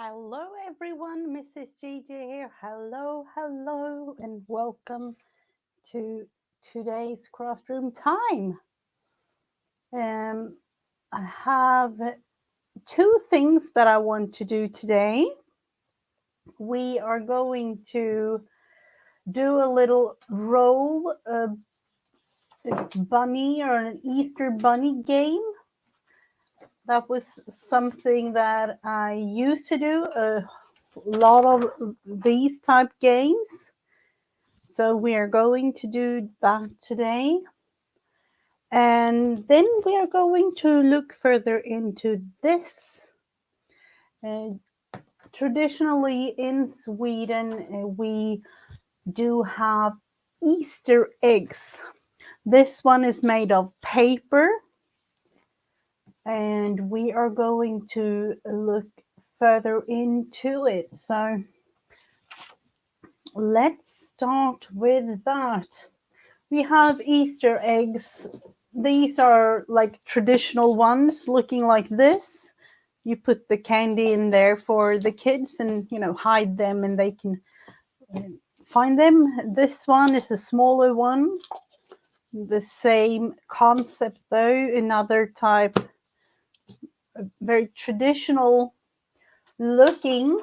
Hello, everyone. Mrs. Gigi here. Hello, and welcome to today's Craftroom time. Um, I have two things that I want to do today. We are going to do a little roll bunny or an Easter bunny game. That was something that I used to do a lot of these type games. So we are going to do that today. And then we are going to look further into this. Traditionally in Sweden, we do have Easter eggs. This one is made of paper. And we are going to look further into it. So let's start with that. We have Easter eggs. These are like traditional ones looking like this. You put the candy in there for the kids and, hide them and they can find them. This one is a smaller one. The same concept though, another type, very traditional looking.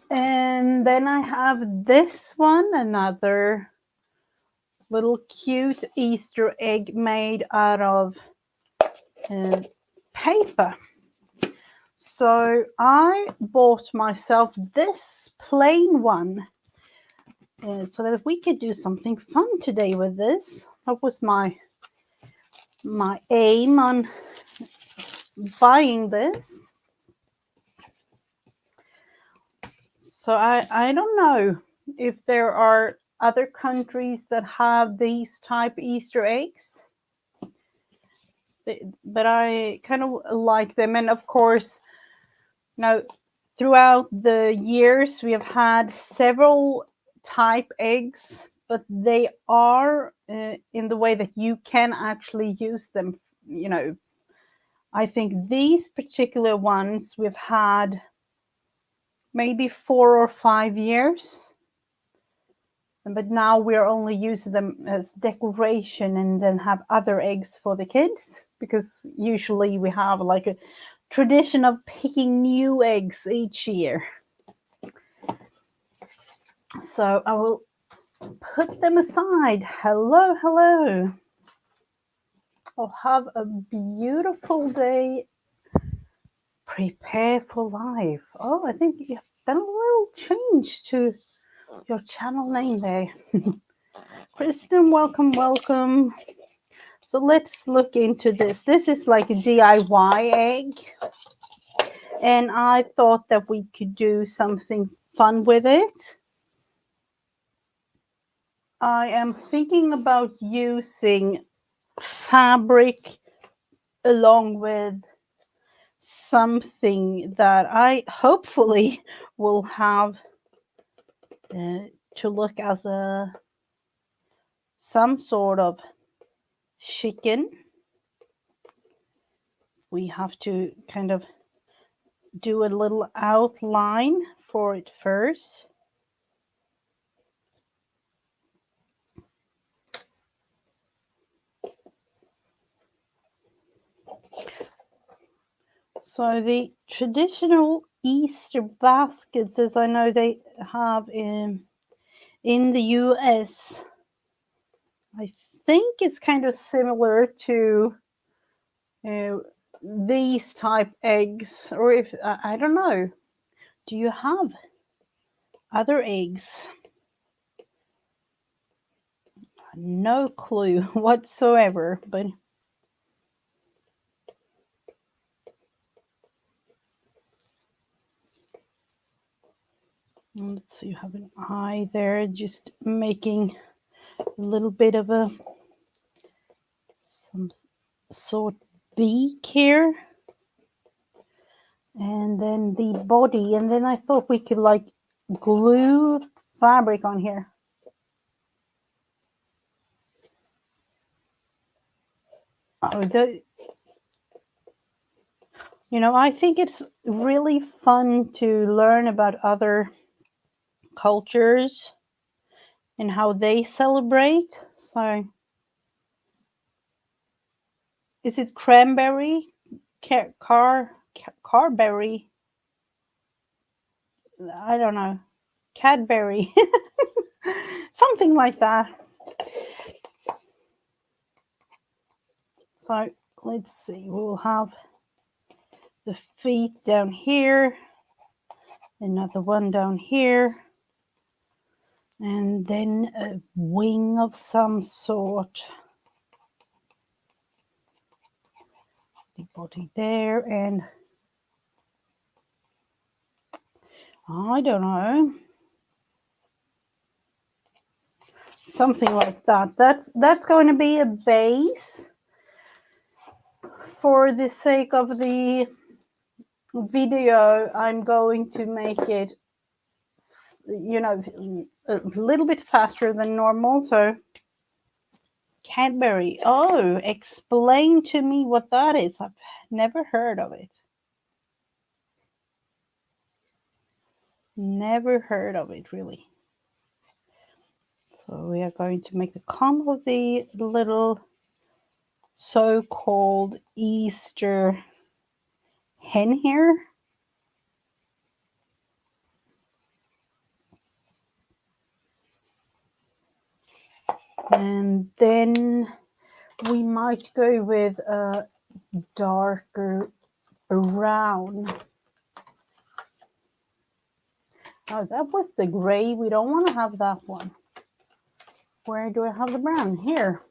And then I have this one, another little cute Easter egg made out of paper. So I bought myself this plain one so that we could do something fun today with this. That was my aim on buying this. So I don't know if there are other countries that have these type Easter eggs, but I kind of like them. And of course, throughout the years we have had several type eggs, but they are in the way that you can actually use them. I think these particular ones we've had maybe 4 or 5 years, but now we're only using them as decoration and then have other eggs for the kids, because usually we have like a tradition of picking new eggs each year. So I will put them aside. Hello. I'll have a beautiful day. Prepare for life. Oh, I think you've done a little change to your channel name there. Kristen, welcome. So let's look into this. This is like a DIY egg. And I thought that we could do something fun with it. I am thinking about using fabric along with something that I hopefully will have to look as some sort of chicken. We have to kind of do a little outline for it first. So the traditional Easter baskets, as I know they have in the US, I think it's kind of similar to these type eggs, or if I don't know. Do you have other eggs? No clue whatsoever, but let's see, you have an eye there, just making a little bit of some sort beak here. And then the body, and then I thought we could like glue fabric on here. Oh, You know, I think it's really fun to learn about other cultures and how they celebrate. So, is it cranberry? Carberry? I don't know. Cadbury. Something like that. So, let's see. We'll have the feet down here, another one down here, and then a wing of some sort. The body there, and I don't know, something like that. That's going to be a base. For the sake of the video, I'm going to make it, you know, a little bit faster than normal. So Cadbury. Oh, explain to me what that is. I've never heard of it. Never heard of it, really. So we are going to make the comb of the little so-called Easter hen here. And then we might go with a darker brown. Oh, that was the gray. We don't want to have that one. Where do I have the brown? Here.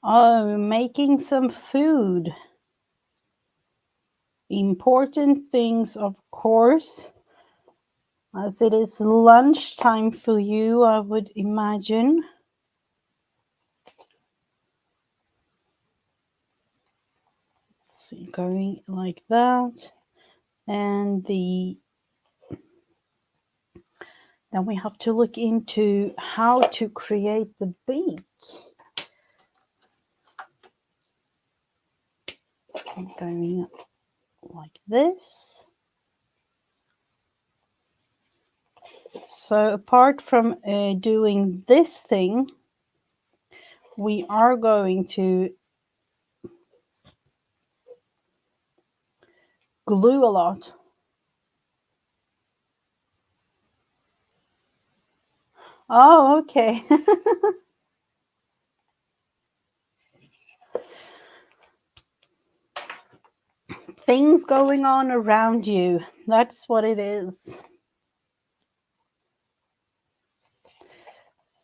Oh, making some food. Important things, of course. As it is lunchtime for you, I would imagine. So going like that. And then we have to look into how to create the beak. Going like this. So apart from doing this thing, we are going to glue a lot. Oh, okay. Things going on around you. That's what it is.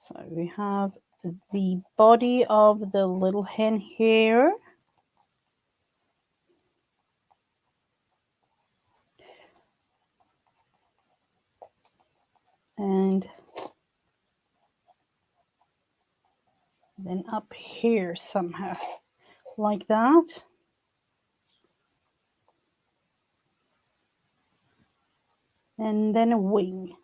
So we have the body of the little hen here. And then up here somehow, like that. And then a wing.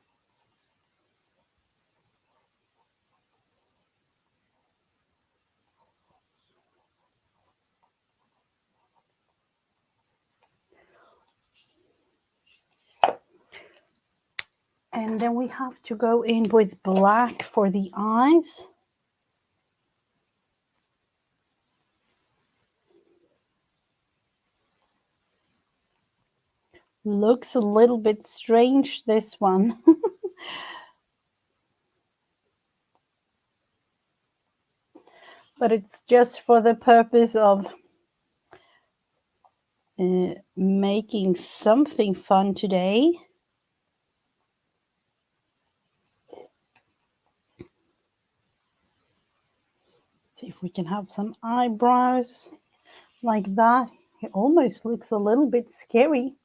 And then we have to go in with black for the eyes. Looks a little bit strange, this one. But it's just for the purpose of making something fun today. See if we can have some eyebrows like that. It almost looks a little bit scary.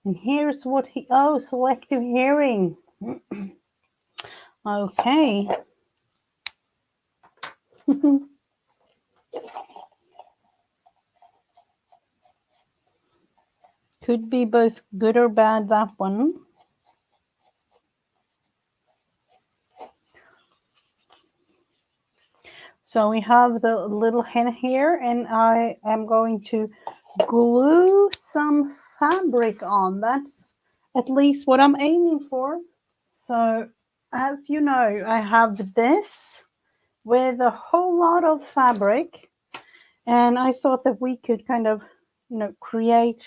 And here's what he, oh, selective hearing. Okay. could be both good or bad, that one. So we have the little hen here, and I am going to glue some fabric on. That's at least what I'm aiming for. So as you know, I have this with a whole lot of fabric, and I thought that we could kind of, create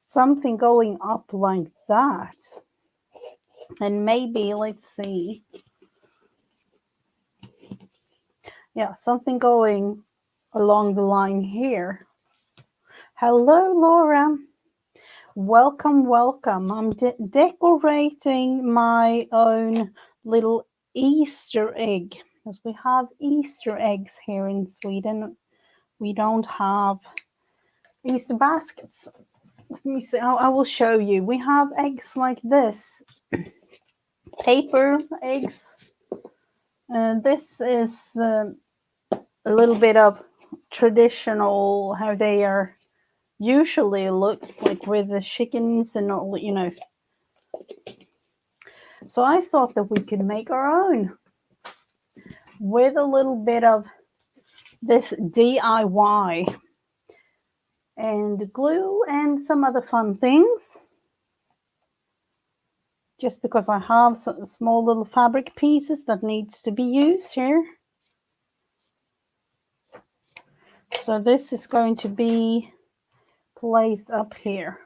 something going up like that. And maybe, let's see. Yeah, something going along the line here. Hello, Laura. Welcome, welcome. I'm decorating my own little Easter egg, because we have Easter eggs here in Sweden. We don't have Easter baskets. Let me see. I will show you. We have eggs like this, paper eggs. This is a little bit of traditional, how they are usually looks like, with the chickens and all, So I thought that we could make our own with a little bit of this DIY and glue and some other fun things. Just because I have some small little fabric pieces that needs to be used here. So this is going to be placed up here.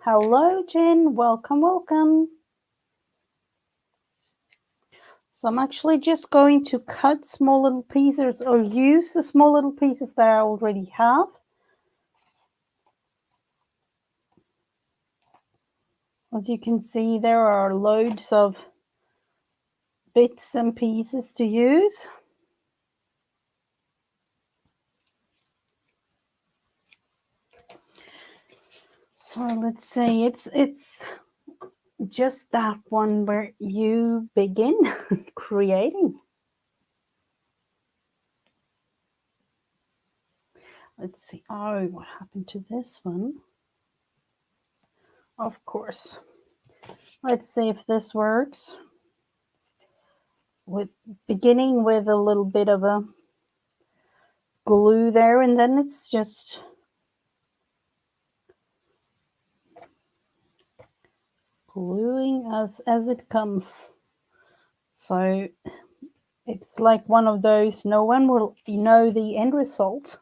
Hello, Jen. Welcome, welcome. So I'm actually just going to cut small little pieces, or use the small little pieces that I already have. As you can see, there are loads of bits and pieces to use. So let's see, it's just that one where you begin creating. Let's see. Oh, what happened to this one? Of course. Let's see if this works. With beginning with a little bit of a glue there, and then it's just gluing as it comes. So it's like one of those, no one will know the end result.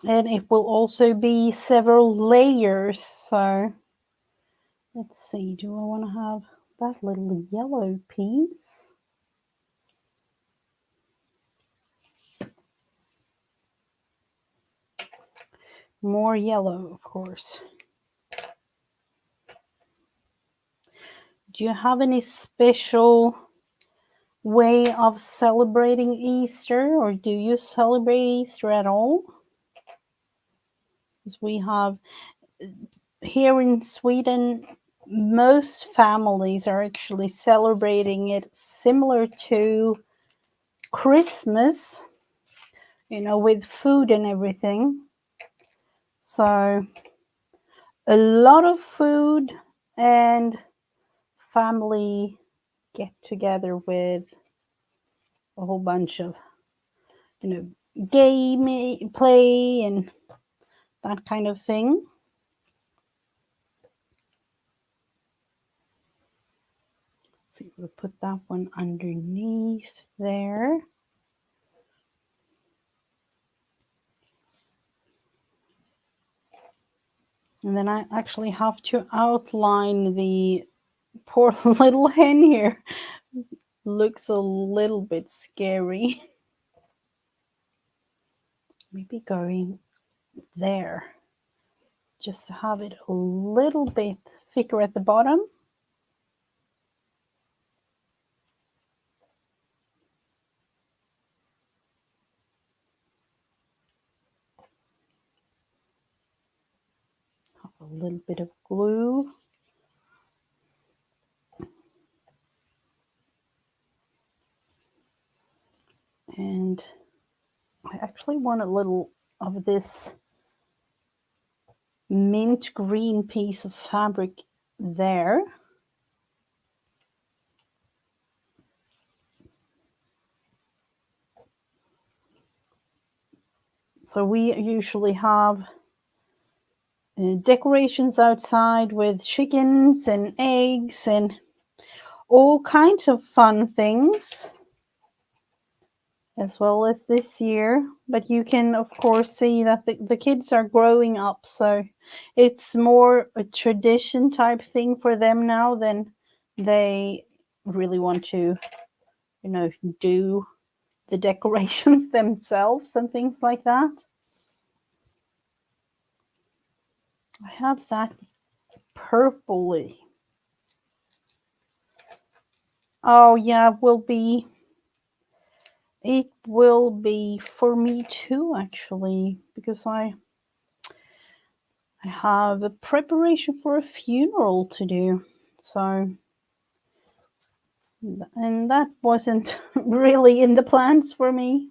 And it will also be several layers. So let's see, do I want to have that little yellow piece? More yellow, of course. Do you have any special way of celebrating Easter, or do you celebrate Easter at all? Because we have, here in Sweden, most families are actually celebrating it similar to Christmas, with food and everything. So a lot of food and family get together with a whole bunch of, game play and that kind of thing. We'll put that one underneath there. And then I actually have to outline the poor little hen here. Looks a little bit scary. Maybe going there, just to have it a little bit thicker at the bottom. Have a little bit of glue. And I actually want a little of this mint green piece of fabric there. So we usually have decorations outside with chickens and eggs and all kinds of fun things, as well as this year. But you can of course see that the kids are growing up, so it's more a tradition type thing for them now than they really want to, you know, do the decorations themselves and things like that. I have that purpley. Oh yeah, it will be for me too, actually, because I have a preparation for a funeral to do. So, and that wasn't really in the plans for me.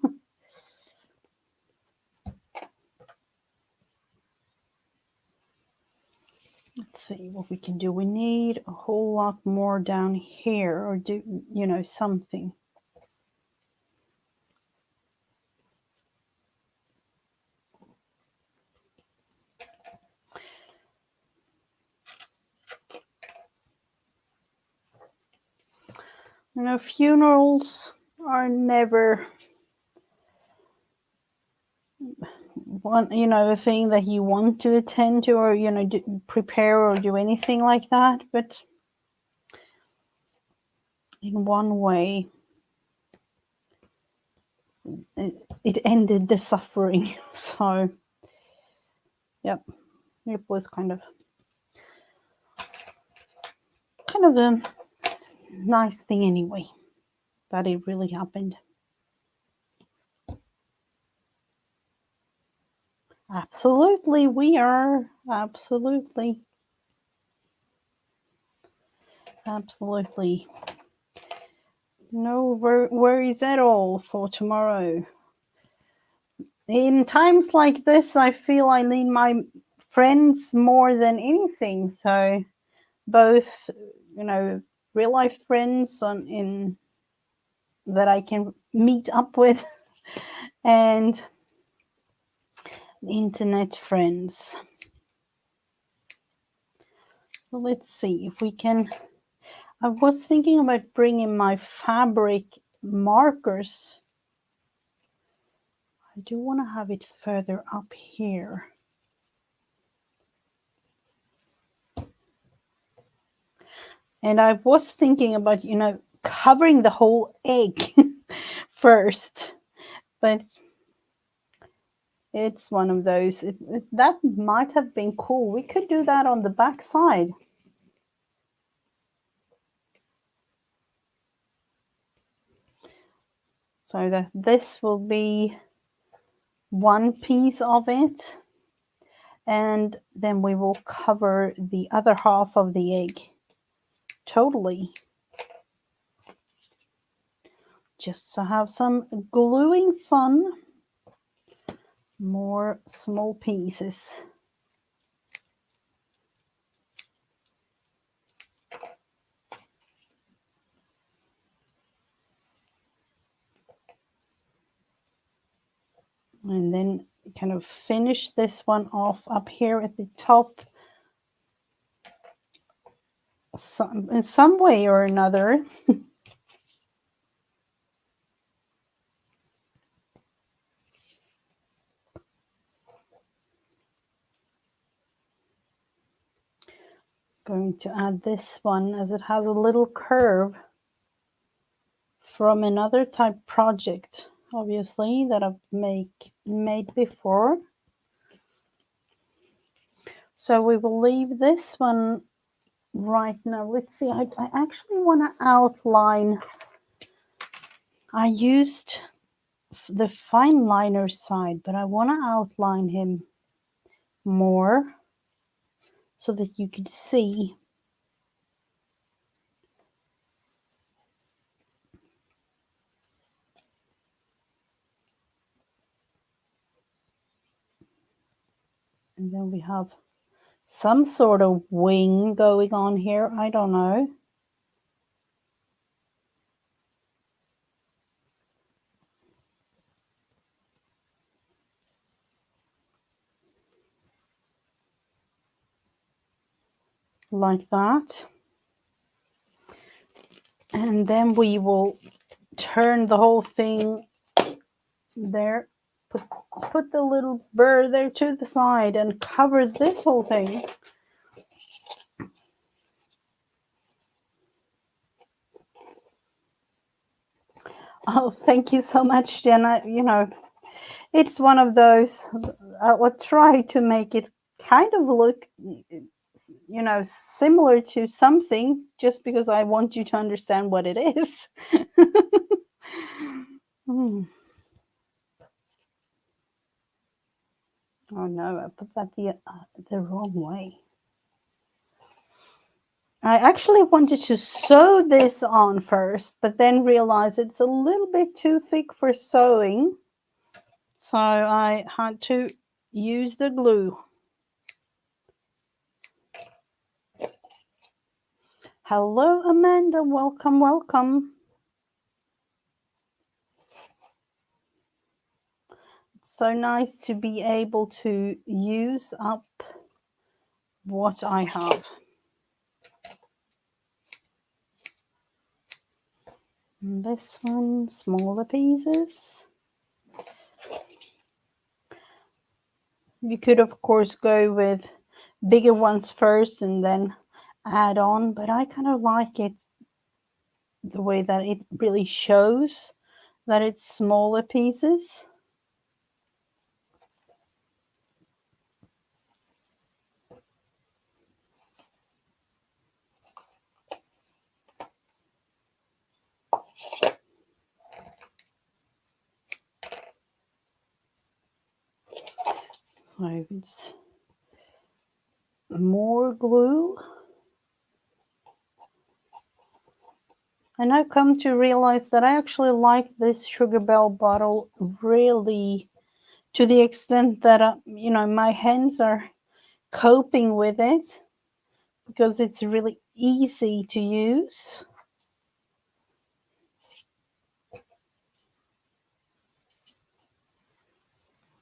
Let's see what we can do. We need a whole lot more down here, or do, you know, something. You know, funerals are never one, you know, a thing that you want to attend to, or, you know, prepare or do anything like that. But in one way, it ended the suffering. So, yep, it was kind of a nice thing anyway that it really happened. Absolutely, we are. Absolutely. Absolutely. No worries at all for tomorrow. In times like this, I feel I need my friends more than anything. So, both, you know, real life friends in that I can meet up with, and internet friends. So let's see if we can. I was thinking about bringing my fabric markers. I do want to have it further up here. And I was thinking about, you know, covering the whole egg first, but it's one of those. That might have been cool. We could do that on the back side. So that this will be one piece of it, and then we will cover the other half of the egg totally, just to have some gluing fun. More small pieces. And then kind of finish this one off up here at the top in some way or another. Going to add this one as it has a little curve from another type project, obviously, that I've made before. So we will leave this one right now. Let's see, I actually want to outline. I used the fine liner side, but I want to outline him more so that you could see. And then we have some sort of wing going on here. I don't know. Like that. And then we will turn the whole thing there. Put the little bird there to the side and cover this whole thing. Oh, thank you so much, Jenna. You know, it's one of those, I'll try to make it kind of look, you know, similar to something just because I want you to understand what it is. Oh no, I put that the wrong way. I actually wanted to sew this on first, but then realized it's a little bit too thick for sewing. So I had to use the glue. Hello, Amanda. Welcome, welcome. It's so nice to be able to use up what I have. And this one, smaller pieces. You could, of course, go with bigger ones first and then add on, but I kind of like it the way that it really shows that it's smaller pieces. So it's more glue. And I've come to realize that I actually like this Sugar Bell bottle really to the extent that, you know, my hands are coping with it because it's really easy to use.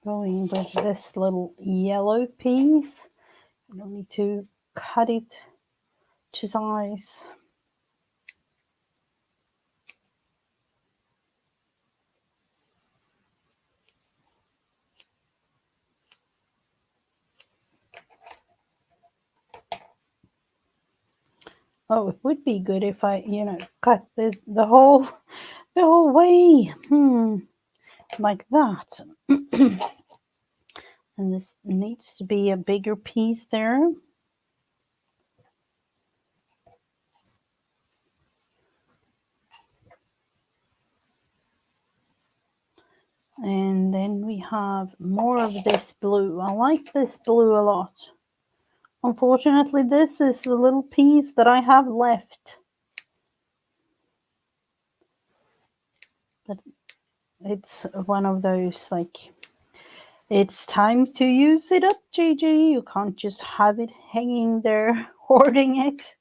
Going with this little yellow piece. I don't need to cut it to size. Oh, it would be good if I, you know, cut the whole way, like that. And this needs to be a bigger piece there. And then we have more of this blue. I like this blue a lot. Unfortunately, this is the little piece that I have left. But it's one of those, like, it's time to use it up, Gigi. You can't just have it hanging there, hoarding it.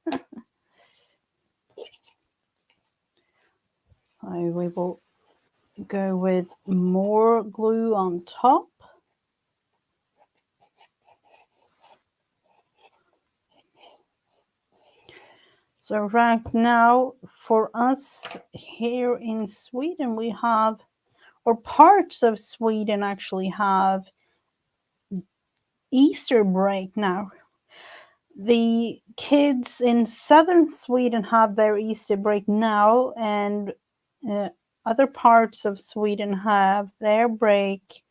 So we will go with more glue on top. So right now, for us here in Sweden, we have, or parts of Sweden actually have, Easter break now. The kids in southern Sweden have their Easter break now, and other parts of Sweden have their break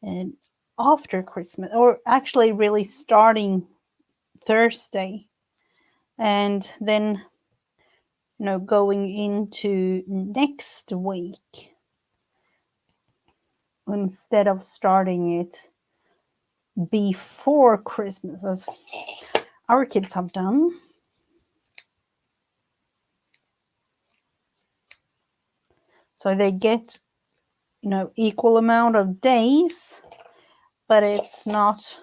and after Christmas, or actually really starting Thursday, and then, you know, going into next week instead of starting it before Christmas, as our kids have done. So they get, you know, equal amount of days, but it's not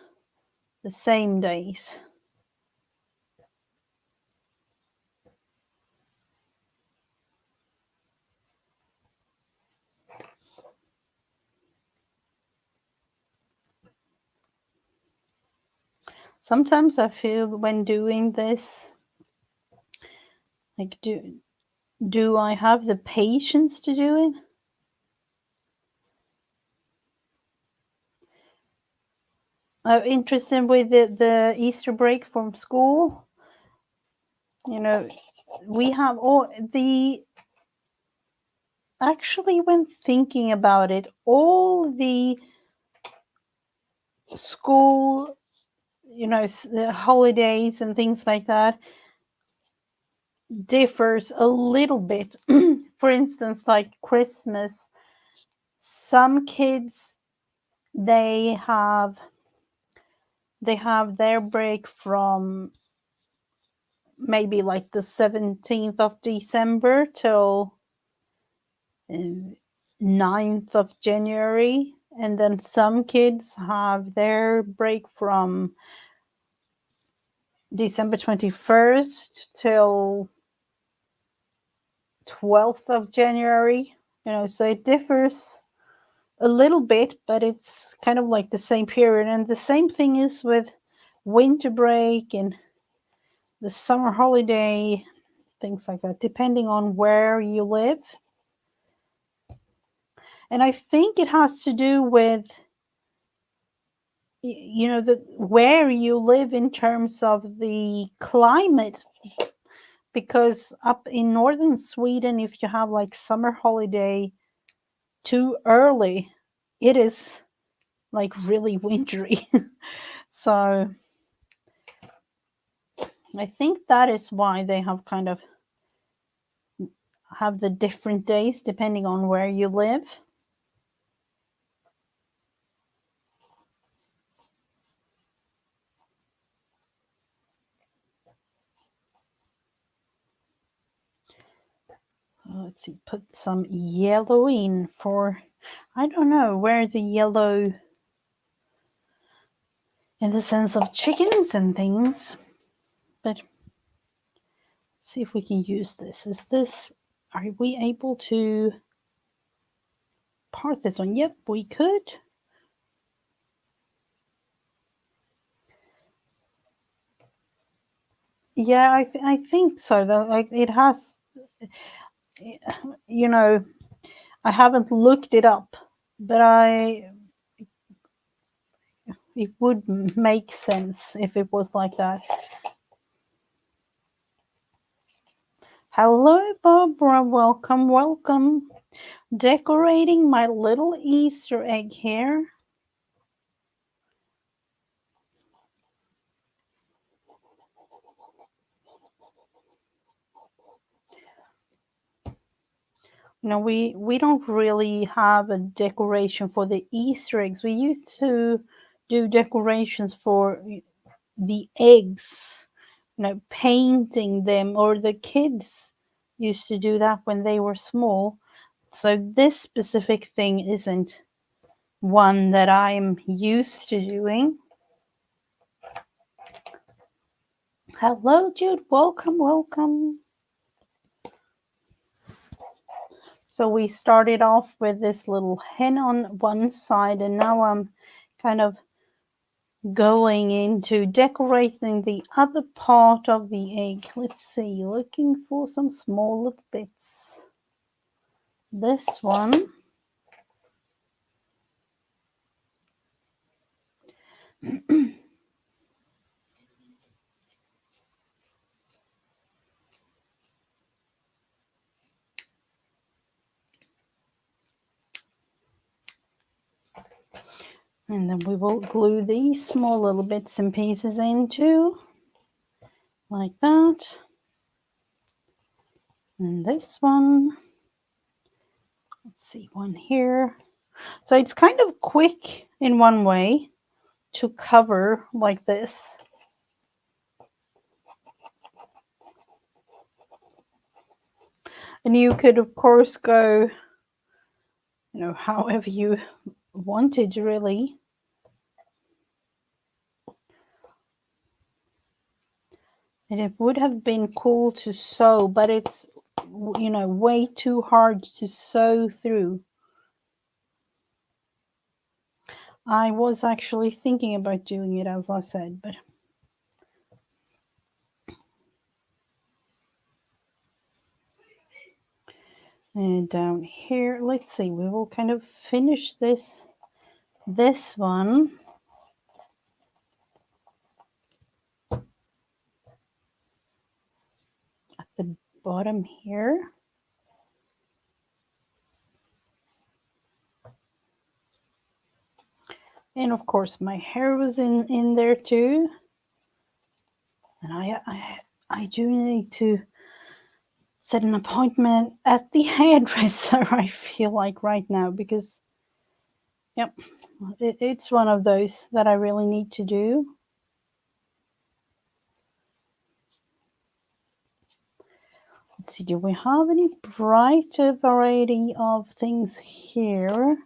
the same days. Sometimes I feel when doing this, like, do I have the patience to do it? I'm interested with the Easter break from school. You know, we have all the, actually, when thinking about it, all the school, the holidays and things like that differs a little bit. For instance, like Christmas, some kids, they have their break from maybe like the 17th of December till 9th of January, and then some kids have their break from December 21st till 12th of January. So it differs a little bit, but it's kind of like the same period. And the same thing is with winter break and the summer holiday, things like that, depending on where you live. And I think it has to do with where you live in terms of the climate, because up in northern Sweden, if you have like summer holiday too early, it is like really wintry. So I think that is why they have kind of have the different days depending on where you live. Let's see, put some yellow in for, I don't know where the yellow in the sense of chickens and things, but let's see if we can use this. Are we able to part this one? Yep, we could. Yeah, I think so. Like it has, I haven't looked it up, but it would make sense if it was like that. Hello, Barbara. Welcome. Decorating my little Easter egg here. We don't really have a decoration for the Easter eggs. We used to do decorations for the eggs, painting them, or the kids used to do that when they were small. So this specific thing isn't one that I'm used to doing. Hello, Jude. Welcome. So we started off with this little hen on one side, and now I'm kind of going into decorating the other part of the egg. Let's see, looking for some small little bits. This one. And then we will glue these small little bits and pieces into, like that. And this one. Let's see, one here. So it's kind of quick in one way to cover like this. And you could, of course, go, however you wanted, really. And it would have been cool to sew, but it's, you know, way too hard to sew through. I was actually thinking about doing it, as I said, but and down here, let's see, we will kind of finish this one at the bottom here. And of course my hair was in there too. And I do need to set an appointment at the hairdresser, I feel like right now, because yep, it's one of those that I really need to do. Let's see, do we have any brighter variety of things here?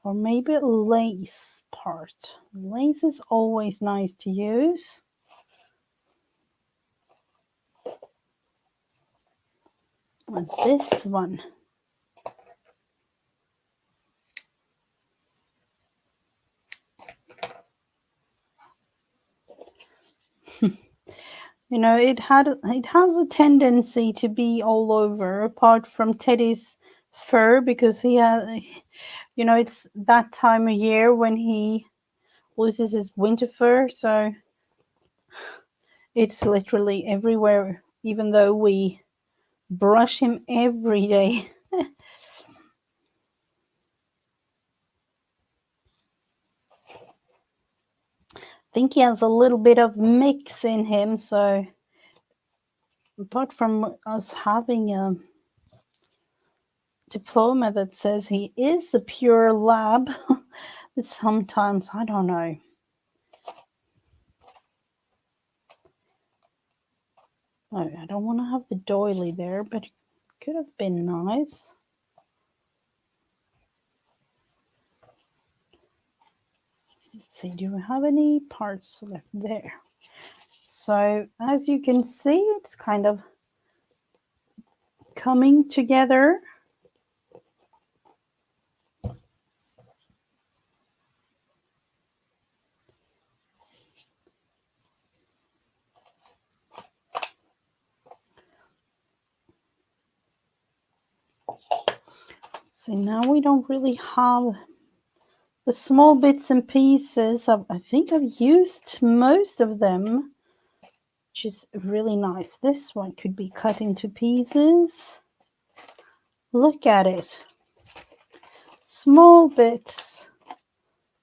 Or maybe a lace part. Lace is always nice to use. And this one. You know, it has a tendency to be all over, apart from Teddy's fur, because he has, you know, it's that time of year when he loses his winter fur, so it's literally everywhere, even though we brush him every day. I think he has a little bit of mix in him, so apart from us having a diploma that says he is a pure lab, but sometimes I don't know. Oh, I don't want to have the doily there, but it could have been nice. Let's see, do we have any parts left there? So as you can see, it's kind of coming together. So now we don't really have the small bits and pieces. I think I've used most of them, which is really nice. This one could be cut into pieces. Look at it. Small bits.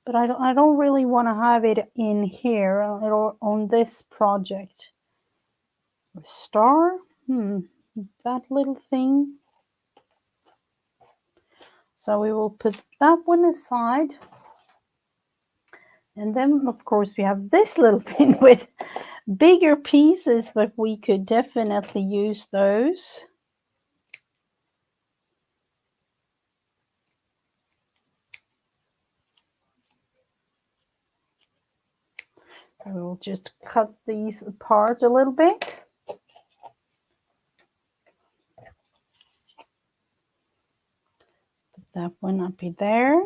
But I don't really want to have it in here or on this project. A star? That little thing. So we will put that one aside. And then, of course, we have this little pin with bigger pieces, but we could definitely use those. We will just cut these apart a little bit. Put that one up there.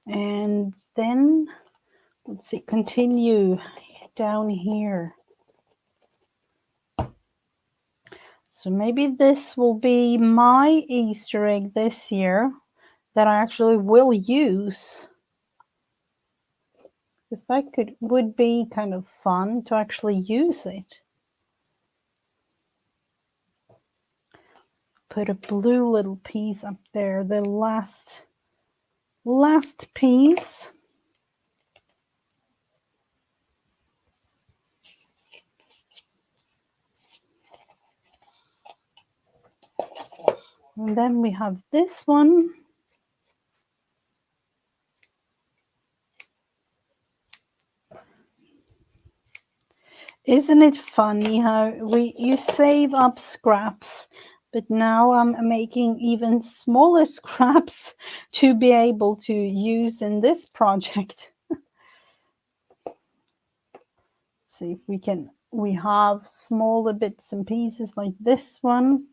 And then, let's see, continue down here. So maybe this will be my Easter egg this year that I actually will use. Because that would be kind of fun to actually use it. Put a blue little piece up there, the last piece. And then we have this one. Isn't it funny how you save up scraps, but now I'm making even smaller scraps to be able to use in this project. See if we can we have smaller bits and pieces like this one.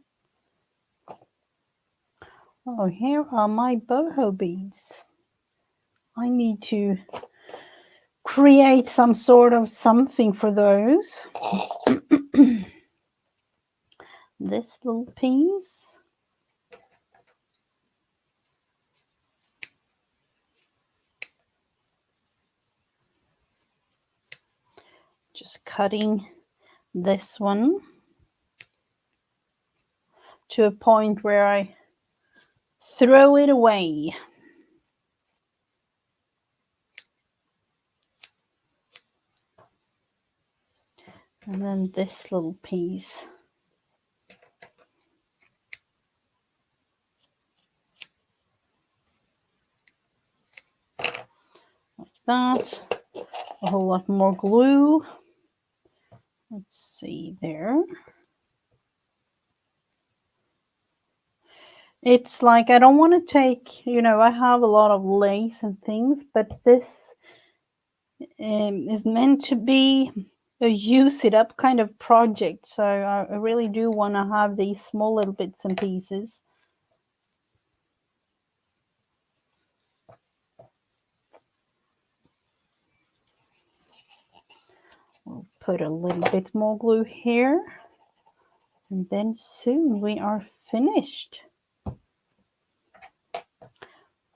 Oh, here are my boho beads. I need to create some sort of something for those. This little piece. Just cutting this one to a point where I throw it away. And then this little piece. Like that. A whole lot more glue. Let's see there. It's like I don't want to take, I have a lot of lace and things, but this is meant to be a use it up kind of project. So I really do want to have these small little bits and pieces. We'll put a little bit more glue here. And then soon we are finished.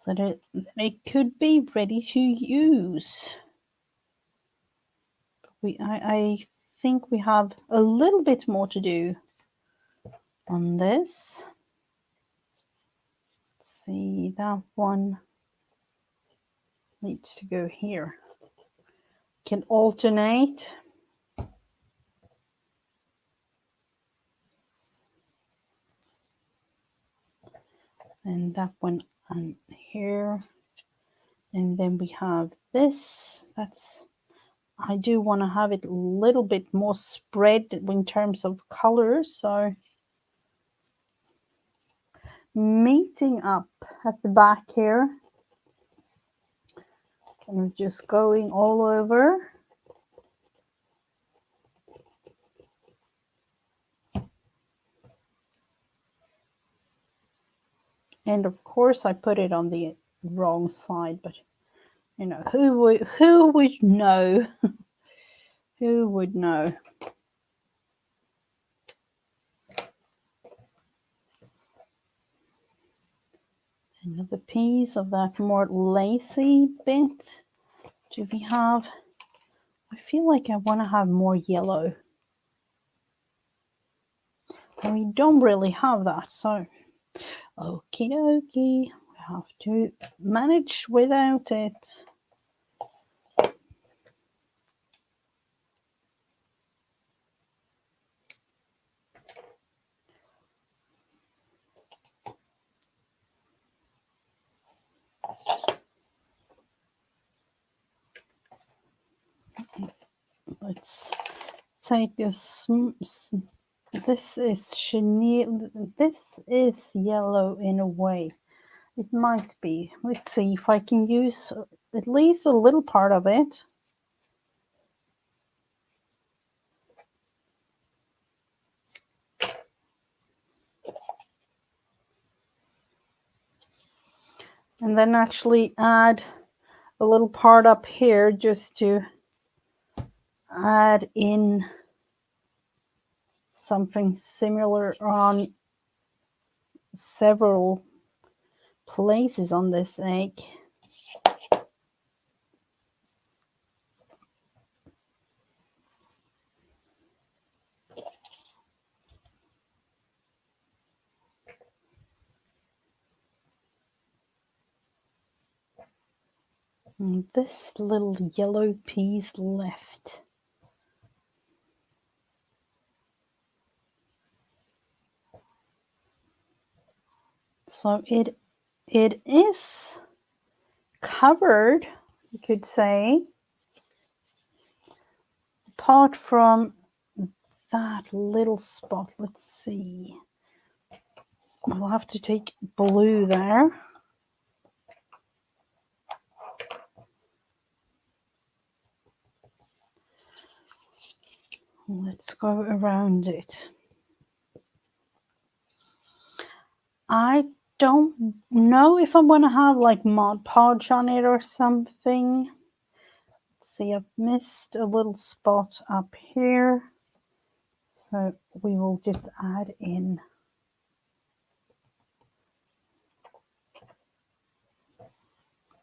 So that it could be ready to use. I think we have a little bit more to do on this. Let's see, that one needs to go here. Can alternate. And that one on here. And then we have this. I do want to have it a little bit more spread in terms of colors. So meeting up at the back here. Kind of just going all over. And of course I put it on the wrong side, but who would know? Who would know? Another piece of that more lacy bit. Do we have? I feel like I want to have more yellow. And we don't really have that, so okie dokie. We have to manage without it. Let's take this. This is chenille. This is yellow in a way. It might be. Let's see if I can use at least a little part of it. And then actually add a little part up here just to add in something similar on several places on this egg. And this little yellow piece left. So it is covered, you could say, apart from that little spot. Let's see. I'll have to take blue there. let's go around it. I don't know if I'm gonna have like Mod Podge on it or something. Let's see, I've missed a little spot up here, so we will just add in.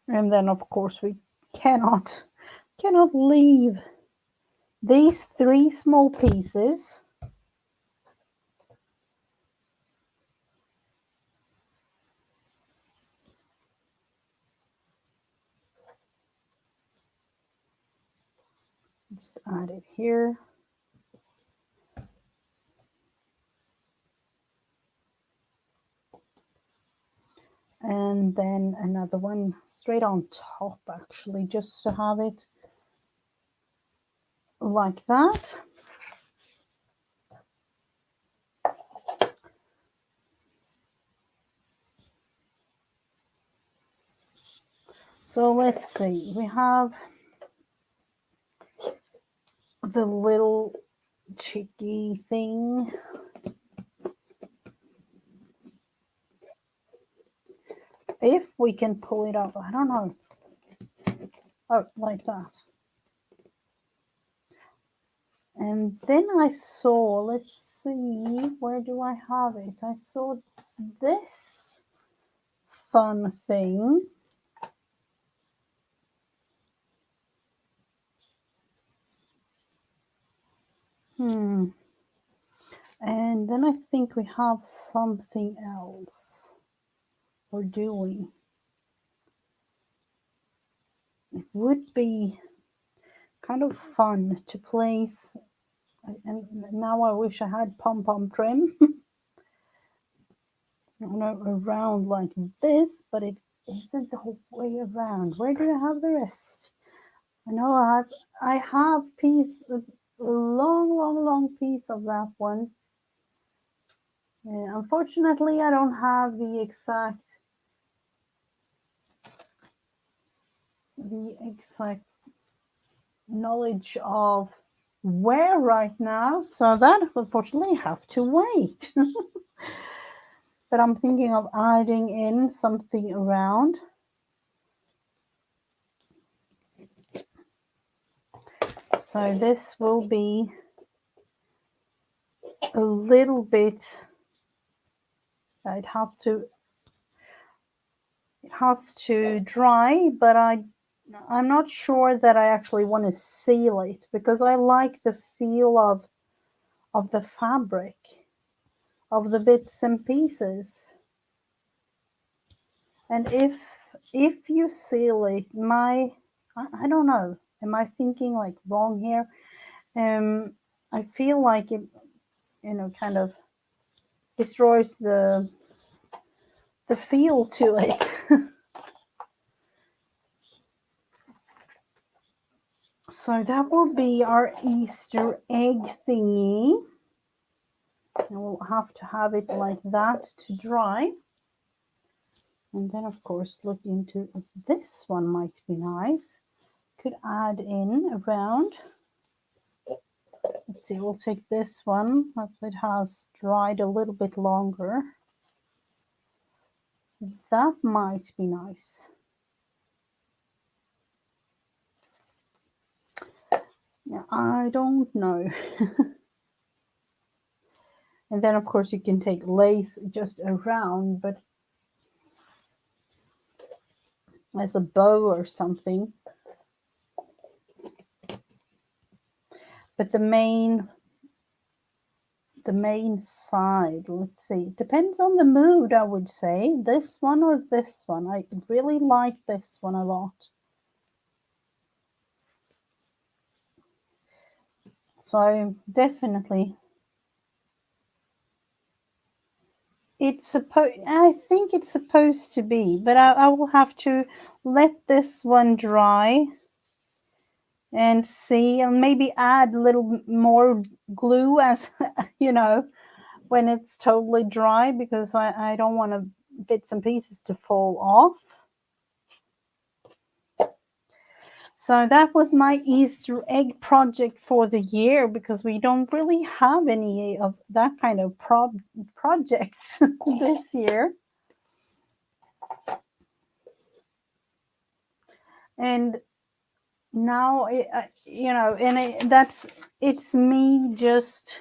And then of course we cannot leave these 3 small pieces. Just add it here. And then another one straight on top, actually, just to have it like that. So let's see, we have the little cheeky thing. If we can pull it up, I don't know. Oh, like that. And then I saw, let's see, where do I have it? I saw this fun thing. And then I think we have something else. Or do we? It would be kind of fun to place, and now I wish I had pom-pom trim. Around like this, but it isn't the whole way around. Where do I have the rest? I know I have a long piece of that one. Unfortunately, I don't have the exact knowledge of where right now, so that unfortunately have to wait. But I'm thinking of adding in something around. So this will be a little bit, it has to dry, but I'm not sure that I actually want to seal it, because I like the feel of the fabric, of the bits and pieces. And if you seal it, I don't know, am I thinking like wrong here? I feel like it, kind of destroys the feel to it. So that will be our Easter egg thingy. And we'll have to have it like that to dry. And then of course look into this one, might be nice. Could add in around. Let's see, we'll take this one as it has dried a little bit longer. That might be nice. Yeah, I don't know. And then of course you can take lace just around, but as a bow or something. But the main side, let's see, it depends on the mood, I would say. This one or this one. I really like this one a lot. So definitely, I think it's supposed to be, but I will have to let this one dry and see, and maybe add a little more glue as when it's totally dry, because I don't want bits and pieces to fall off. So that was my Easter egg project for the year, because we don't really have any of that kind of projects this year. And now, it's me just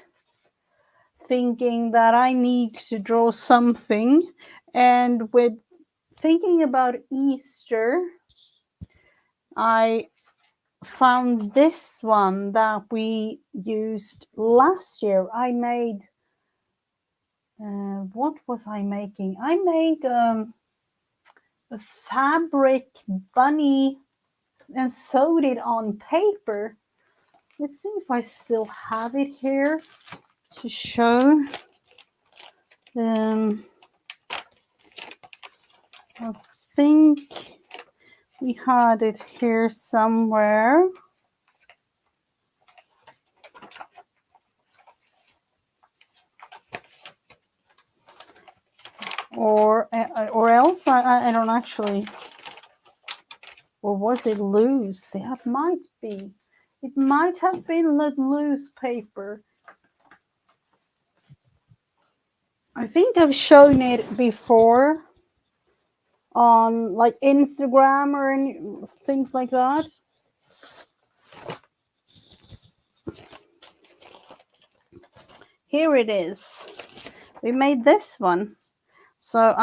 thinking that I need to draw something. And with thinking about Easter, I found this one that we used last year. I made, what was I making? I made a fabric bunny and sewed it on paper. Let's see if I still have it here to show. I think we had it here somewhere. Or else I don't actually, or was it loose? That might be. It might have been loose paper. I think I've shown it before on like Instagram or any things like that. Here it is. We made this one. So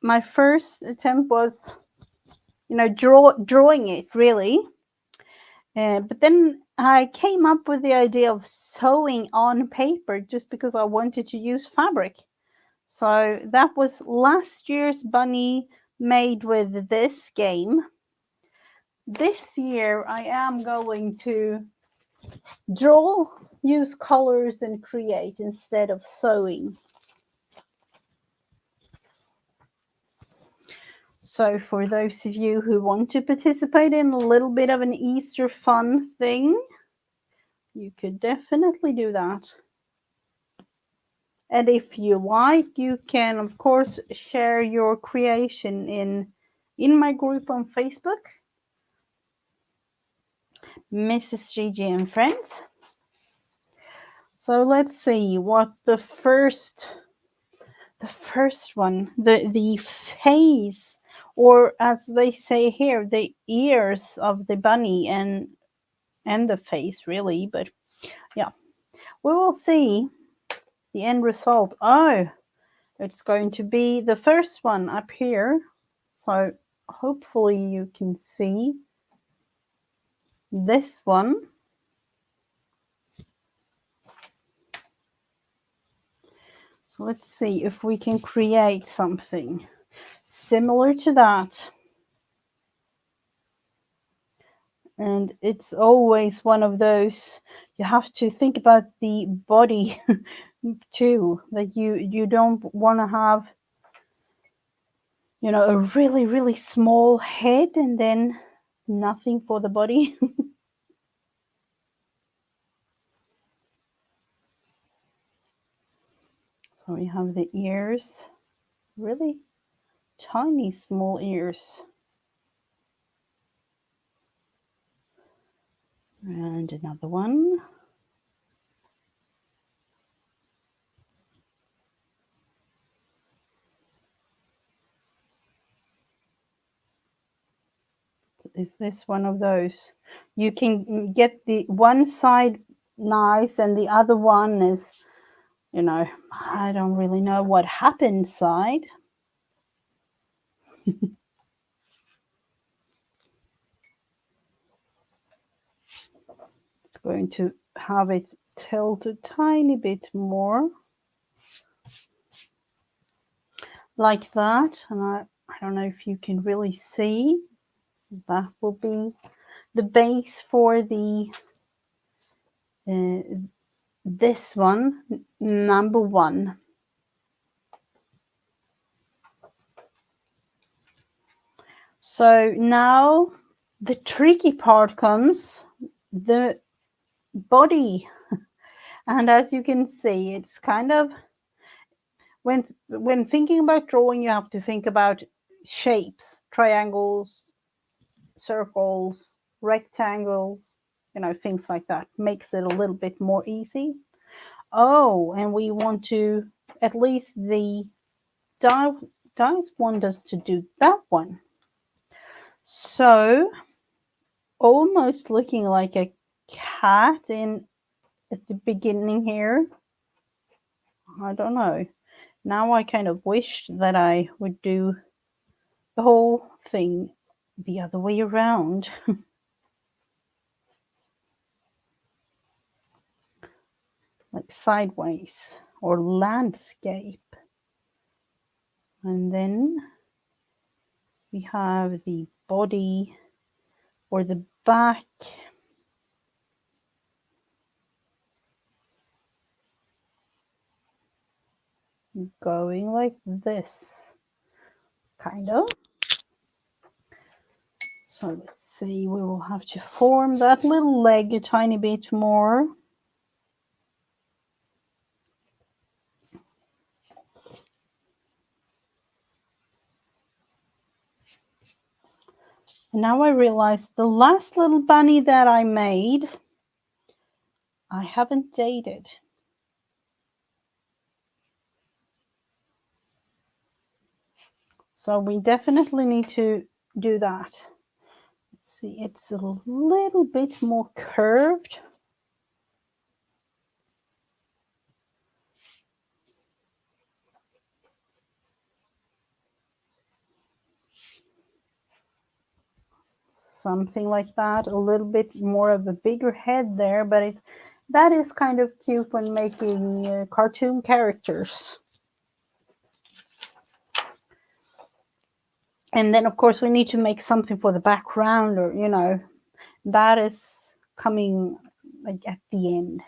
my first attempt was, drawing it really. But then I came up with the idea of sewing on paper just because I wanted to use fabric. So that was last year's bunny made with this game. This year I am going to draw, use colors and create instead of sewing. So for those of you who want to participate in a little bit of an Easter fun thing, you could definitely do that. And if you like, you can of course share your creation in my group on Facebook, Mrs. Gigi and Friends. So let's see what the first one, the face, or as they say here, the ears of the bunny and the face really. But yeah, we will see the end result. Oh, it's going to be the first one up here. So hopefully you can see this one. So let's see if we can create something similar to that. And it's always one of those, you have to think about the body too, that you don't want to have, a really, really small head and then nothing for the body. So we have the ears, really tiny, small ears. And another one. Is this one of those? You can get the one side nice and the other one is, I don't really know what happened inside. It's going to have it tilt a tiny bit more. Like that. And I don't know if you can really see. That will be the base for the this one, number 1. So now the tricky part comes, the body. And as you can see, it's kind of, when thinking about drawing, you have to think about shapes, triangles, circles, rectangles, you know, things like that. Makes it a little bit more easy. Oh, and we want to, at least the dice want us to do that one. So, almost looking like a cat in at the beginning here. I don't know. Now I kind of wish that I would do the whole thing the other way around. Like sideways or landscape. And then we have the body or the back. Going like this, kind of. So let's see, we will have to form that little leg a tiny bit more. And now I realize the last little bunny that I made, I haven't dated. So we definitely need to do that. Let's see, it's a little bit more curved. Something like that, a little bit more of a bigger head there, but that is kind of cute when making cartoon characters. And then of course we need to make something for the background, or you know, that is coming like at the end.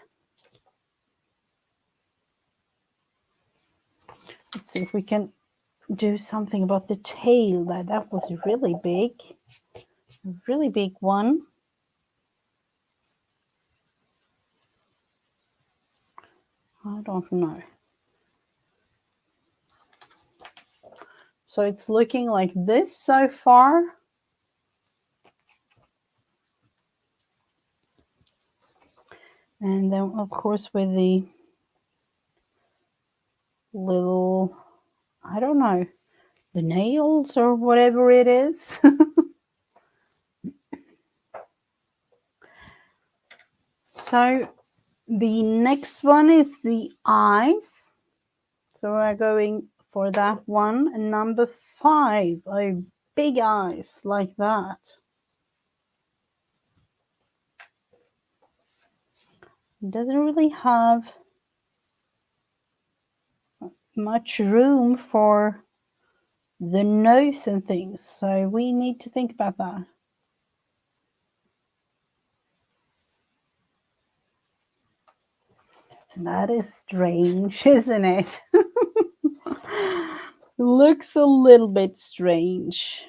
Let's see if we can do something about the tail. That was really big, a really big one. I don't know. So it's looking like this so far. And then of course with the little, I don't know, the nails or whatever it is. So the next one is the eyes. So we're going for that one. Number 5, big eyes like that. It doesn't really have much room for the nose and things, so we need to think about that. That is strange, isn't it? Looks a little bit strange.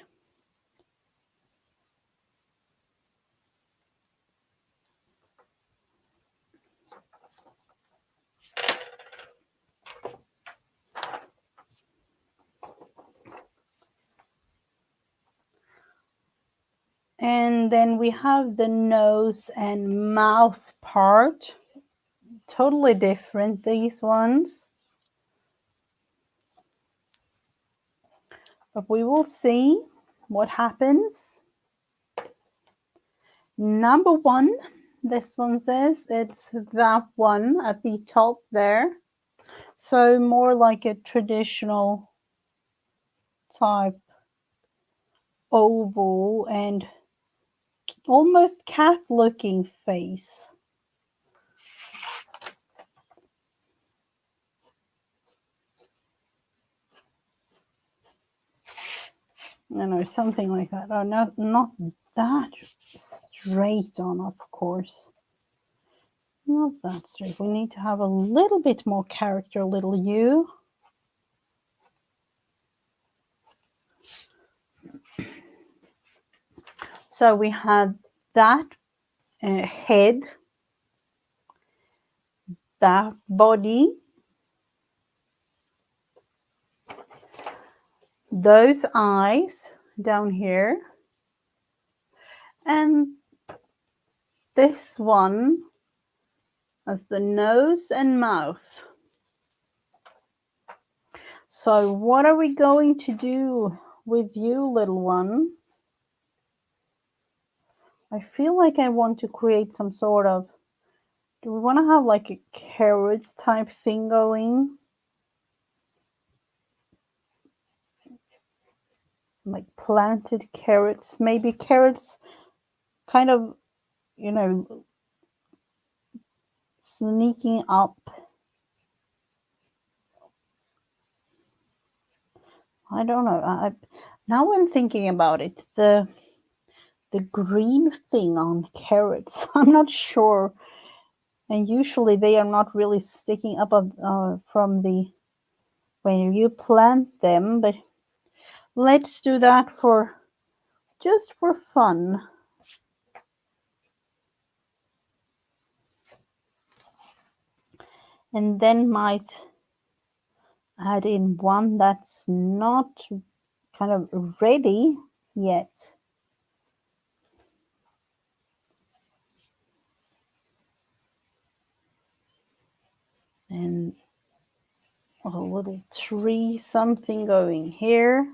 And then we have the nose and mouth part. Totally different, these ones. But we will see what happens. Number 1, this one says it's that one at the top there. So more like a traditional type oval and almost cat looking face. You know, something like that. Oh, not that straight on, of course. Not that straight. We need to have a little bit more character, little you. So we have that head, that body, those eyes down here, And this one as the nose and mouth. So what are we going to do with you, little one? I feel like I want to create some sort of, do we want to have like a carrot type thing going? Like planted carrots, maybe carrots kind of, you know, sneaking up. I don't know. Now I'm thinking about it. The green thing on carrots, I'm not sure. And usually they are not really sticking up from the when you plant them, but let's do that for just for fun. And then might add in one that's not kind of ready yet. And a little tree something going here.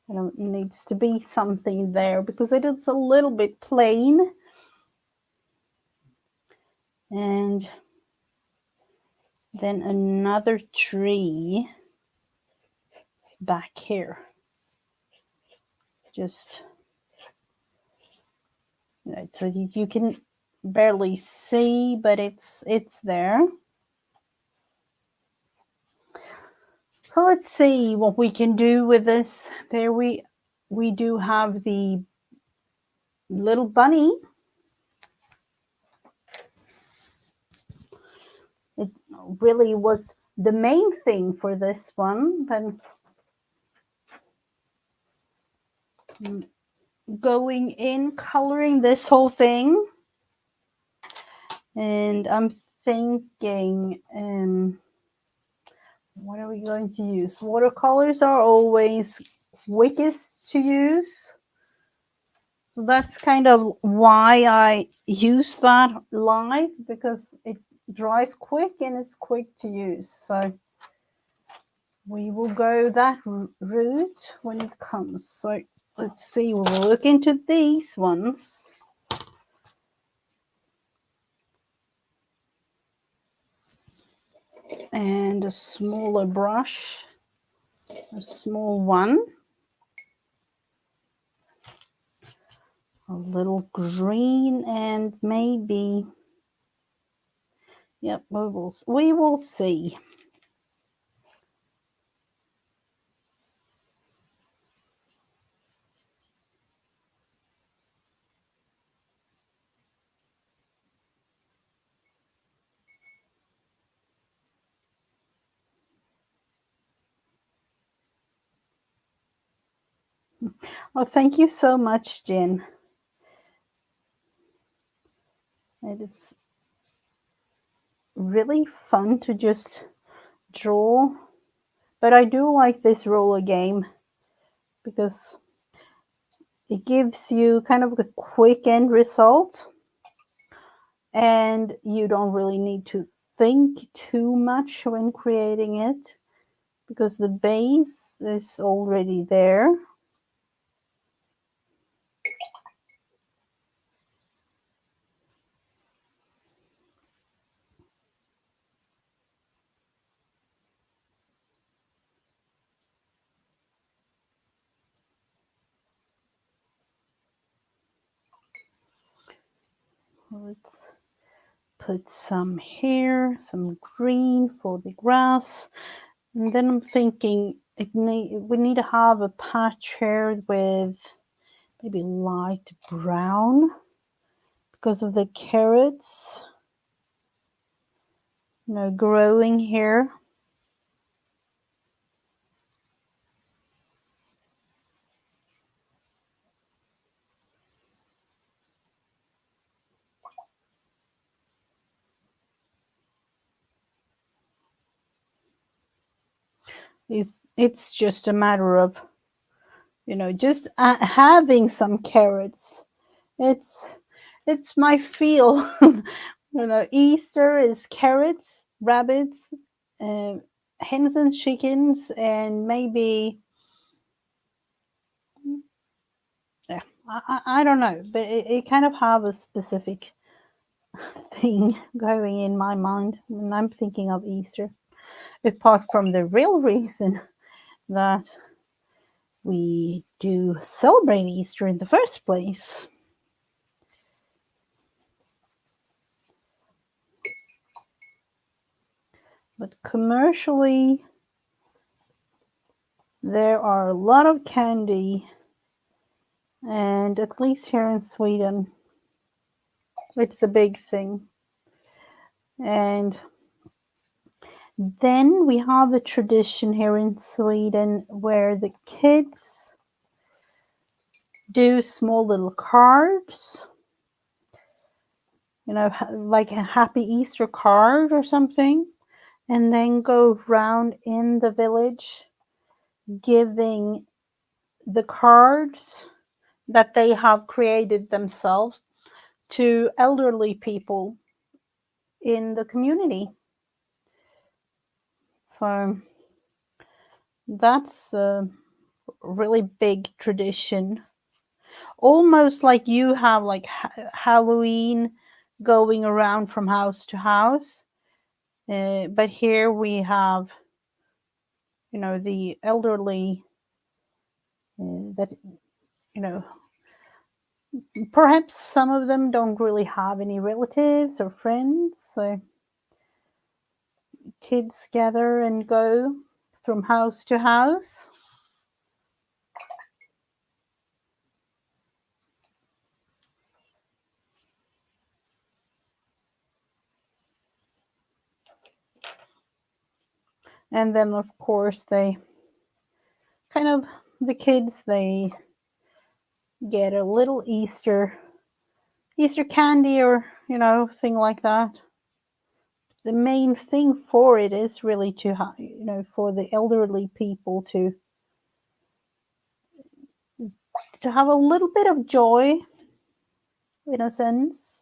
And it needs to be something there because it is a little bit plain. And then another tree back here. Just, you know, so you can barely see, but it's there. So let's see what we can do with this. There we do have the little bunny. It really was the main thing for this one, but going in, coloring this whole thing. And I'm thinking, what are we going to use? Watercolors are always quickest to use. So that's kind of why I use that live, because it dries quick and it's quick to use. So we will go that route when it comes. So let's see, we'll look into these ones. And a smaller brush, a small one. A little green and maybe, yep, we will see. Oh, thank you so much, Jen. It is really fun to just draw, but I do like this roller game because it gives you kind of a quick end result, and you don't really need to think too much when creating it because the base is already there. Let's put some here, some green for the grass. And then I'm thinking we need to have a patch here with maybe light brown because of the carrots, you know, growing here. It's just a matter of, just having some carrots. It's it's my feel. Easter is carrots, rabbits, uh, hens and chickens, and maybe, yeah, I don't know, but it kind of have a specific thing going in my mind when I'm thinking of Easter, apart from the real reason that we do celebrate Easter in the first place. But commercially, there are a lot of candy, and at least here in Sweden, it's a big thing. And then we have a tradition here in Sweden where the kids do small little cards, like a happy Easter card or something, and then go around in the village giving the cards that they have created themselves to elderly people in the community. So that's a really big tradition. Almost like you have like Halloween going around from house to house. But here we have, the elderly that, you know, perhaps some of them don't really have any relatives or friends. So kids gather and go from house to house. And then, of course, they kind of, the kids, they get a little Easter candy or, thing like that. The main thing for it is really to for the elderly people to have a little bit of joy, in a sense.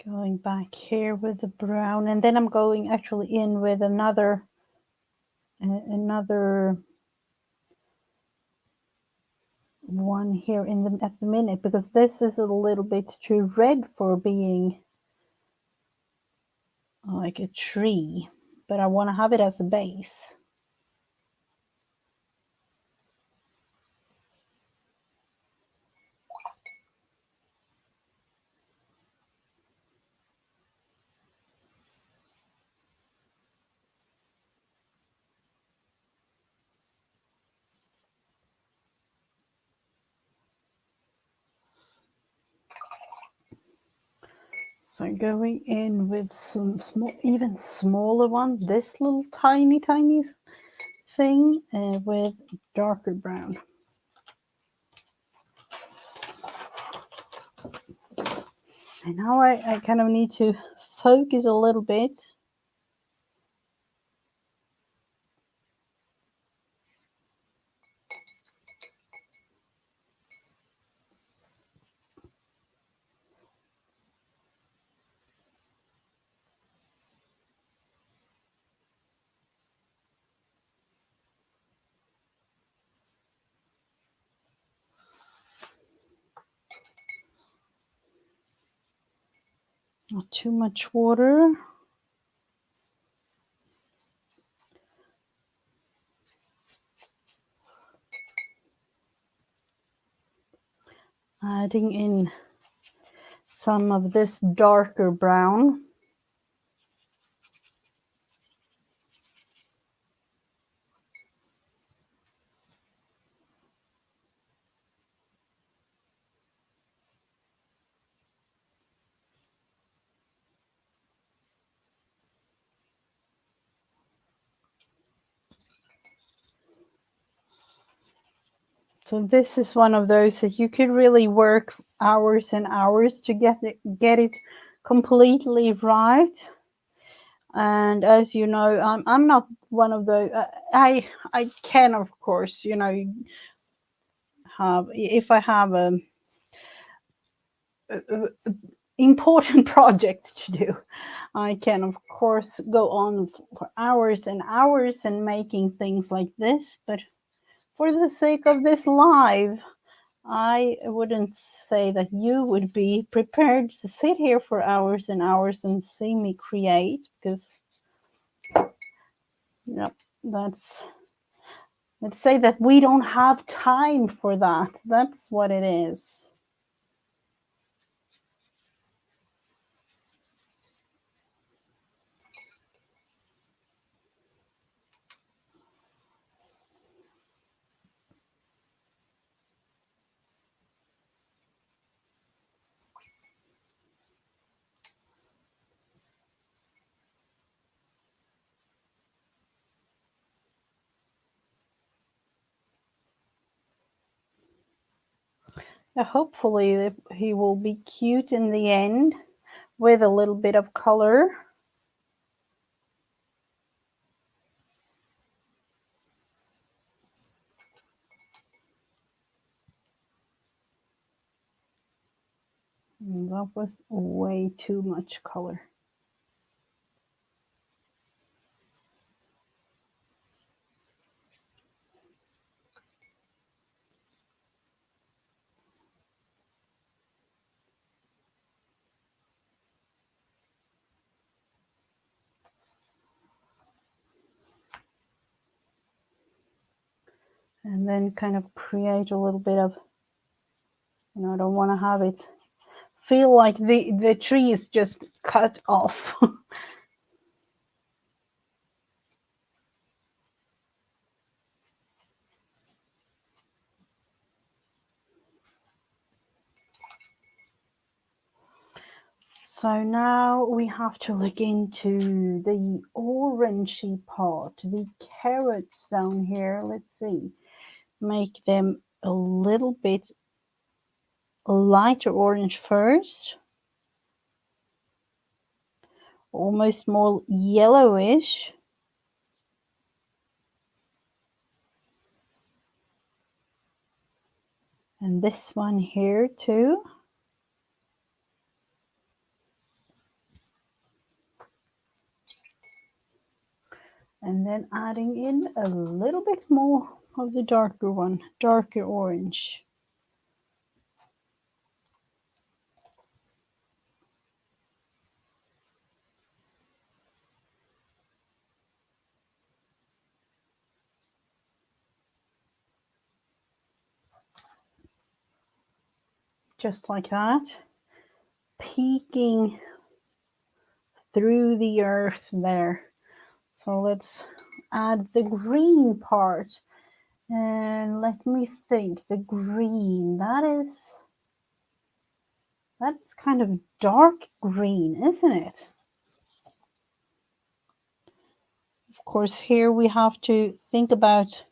Going back here with the brown, and then I'm going actually in with another one here at the minute, because this is a little bit too red for being like a tree, but I want to have it as a base. So going in with some small, even smaller one, this little tiny thing with darker brown. And now I kind of need to focus a little bit. Not too much water. Adding in some of this darker brown. So this is one of those that you could really work hours and hours to get it completely right. And as you know, I'm not one of the I can, of course, you know, have, if I have a important project to do, I can of course go on for hours and hours and making things like this, but for the sake of this live, I wouldn't say that you would be prepared to sit here for hours and hours and see me create, because you know, that's, let's say that we don't have time for that. That's what it is. Hopefully he will be cute in the end with a little bit of color. That was way too much color. And then kind of create a little bit of, you know, I don't want to have it feel like the tree is just cut off. So now we have to look into the orangey part, the carrots down here. Let's see, make them a little bit lighter orange first, almost more yellowish. And this one here too. And then adding in a little bit more of the darker one, darker orange. Just like that, peeking through the earth there. So let's add the green part. And let me think, the green, that's kind of dark green, isn't it? Of course, here we have to think about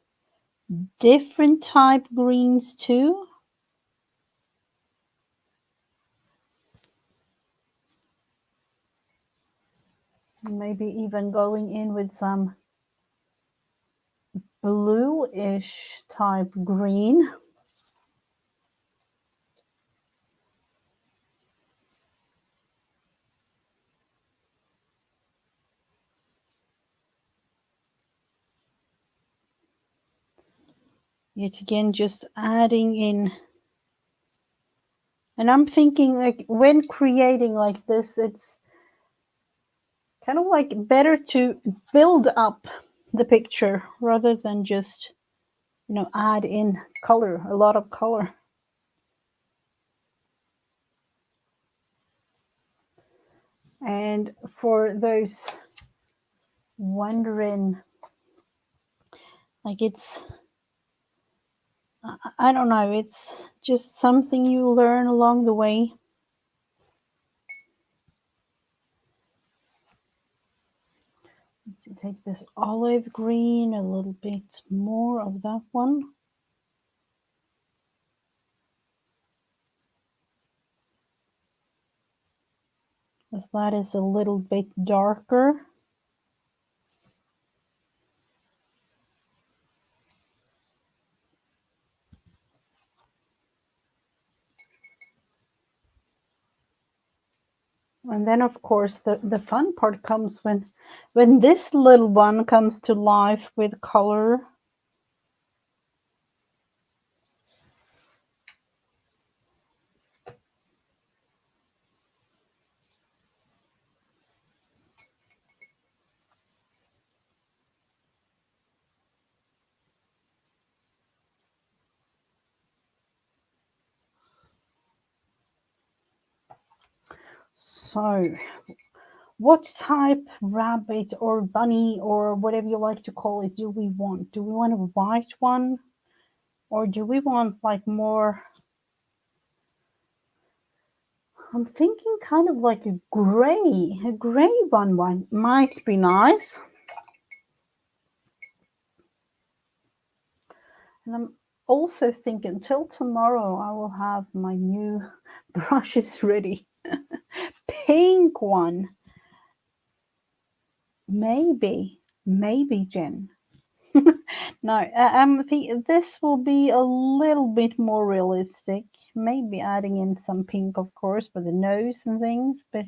different type greens too. Maybe even going in with some bluish type green. Yet again, just adding in. And I'm thinking, like, when creating like this, it's kind of like better to build up the picture rather than just, you know, add in color, a lot of color. And for those wondering, like, it's, I don't know, it's just something you learn along the way. Let's take this olive green, a little bit more of that one. as that is a little bit darker. And then of course the fun part comes when this little one comes to life with color. So what type rabbit or bunny or whatever you like to call it do we want? Do we want a white one? Or do we want like more, I'm thinking kind of like a gray one might be nice. And I'm also thinking till tomorrow I will have my new brushes ready. Pink one. Maybe Jen. No, this will be a little bit more realistic. Maybe adding in some pink, of course, for the nose and things, but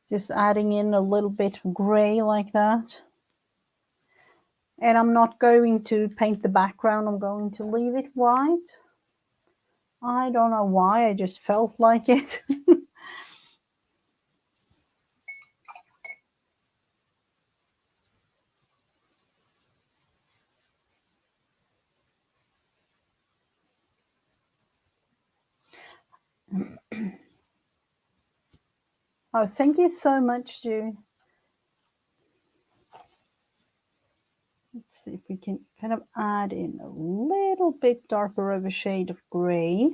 just adding in a little bit of gray like that. And I'm not going to paint the background. I'm going to leave it white. I don't know why. I just felt like it. Oh, thank you so much, Stu. Let's see if we can kind of add in a little bit darker of a shade of gray.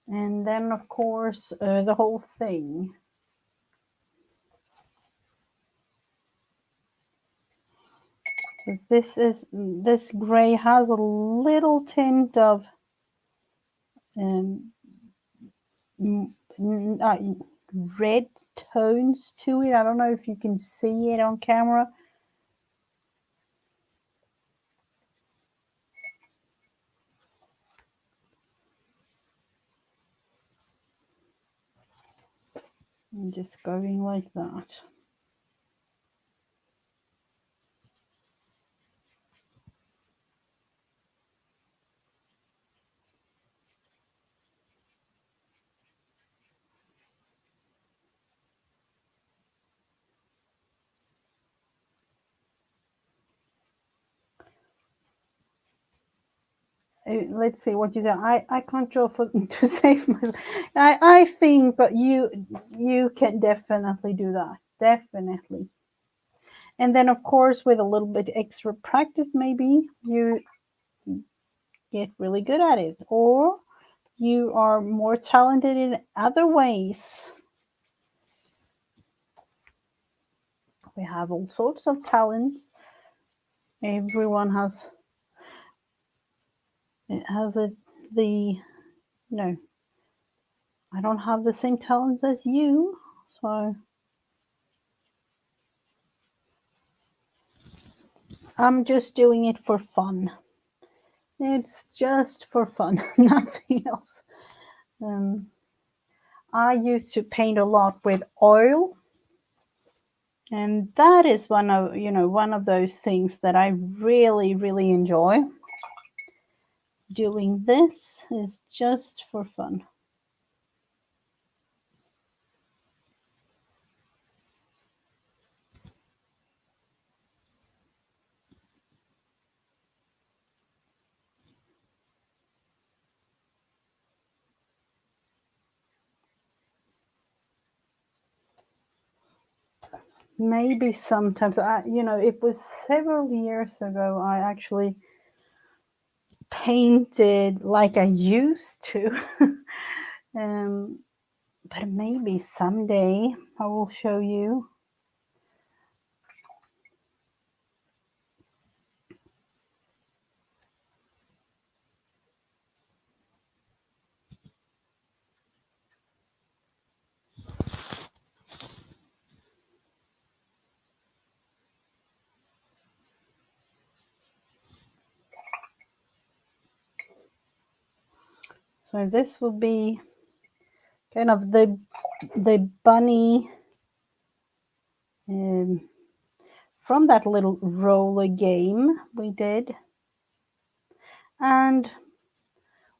And then, of course, the whole thing. This gray has a little tint of um, red tones to it. I don't know if you can see it on camera. I'm just going like that. Let's see what you say. I can't draw for to save myself. I think that you can definitely do that. Definitely. And then of course with a little bit extra practice maybe you get really good at it, or you are more talented in other ways. We have all sorts of talents. Everyone has the no. I don't have the same talents as you, so I'm just doing it for fun. It's just for fun, nothing else. I used to paint a lot with oil, and that is one of those things that I really, really enjoy. Doing this is just for fun. Maybe sometimes it was several years ago I actually painted like I used to. But maybe someday I will show you. So this will be kind of the bunny from that little roller game we did. And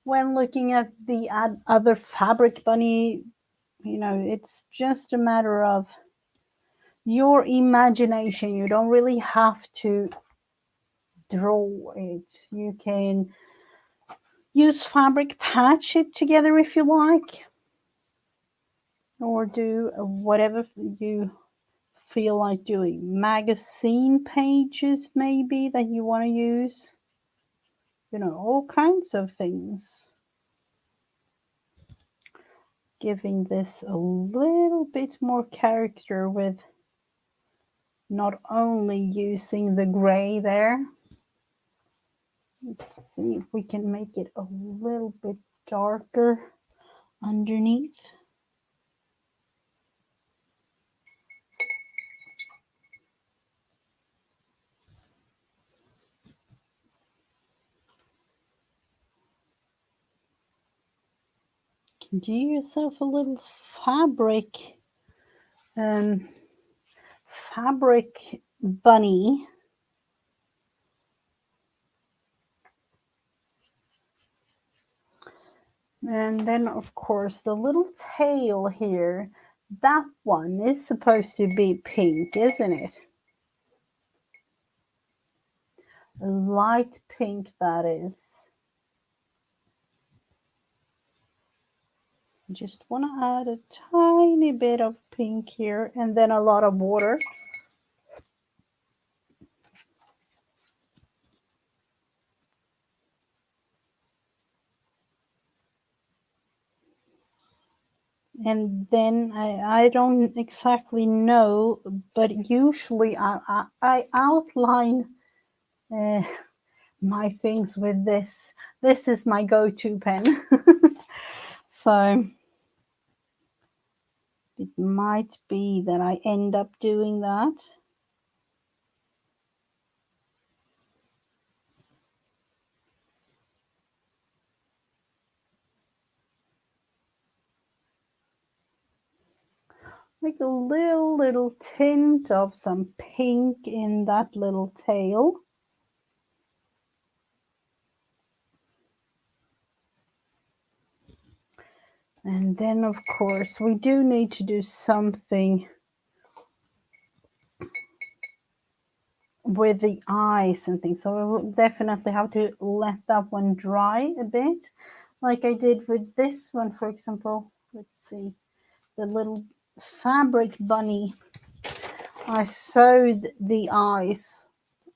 when looking at the other fabric bunny, it's just a matter of your imagination. You don't really have to draw it. You can use fabric, patch it together if you like, or do whatever you feel like doing. Magazine pages maybe that you want to use, all kinds of things. Giving this a little bit more character with not only using the gray there. Let's see if we can make it a little bit darker underneath. Can do yourself a little fabric bunny. And then of course the little tail here, that one is supposed to be pink, isn't it? A light pink, that is. Just want to add a tiny bit of pink here and then a lot of water. And then I don't exactly know, but usually I outline my things with this. This is my go-to pen. So it might be that I end up doing that. Like a little tint of some pink in that little tail. And then of course we do need to do something with the eyes and things, so I will definitely have to let that one dry a bit, like I did with this one, for example. Let's see, the little fabric bunny. I sewed the eyes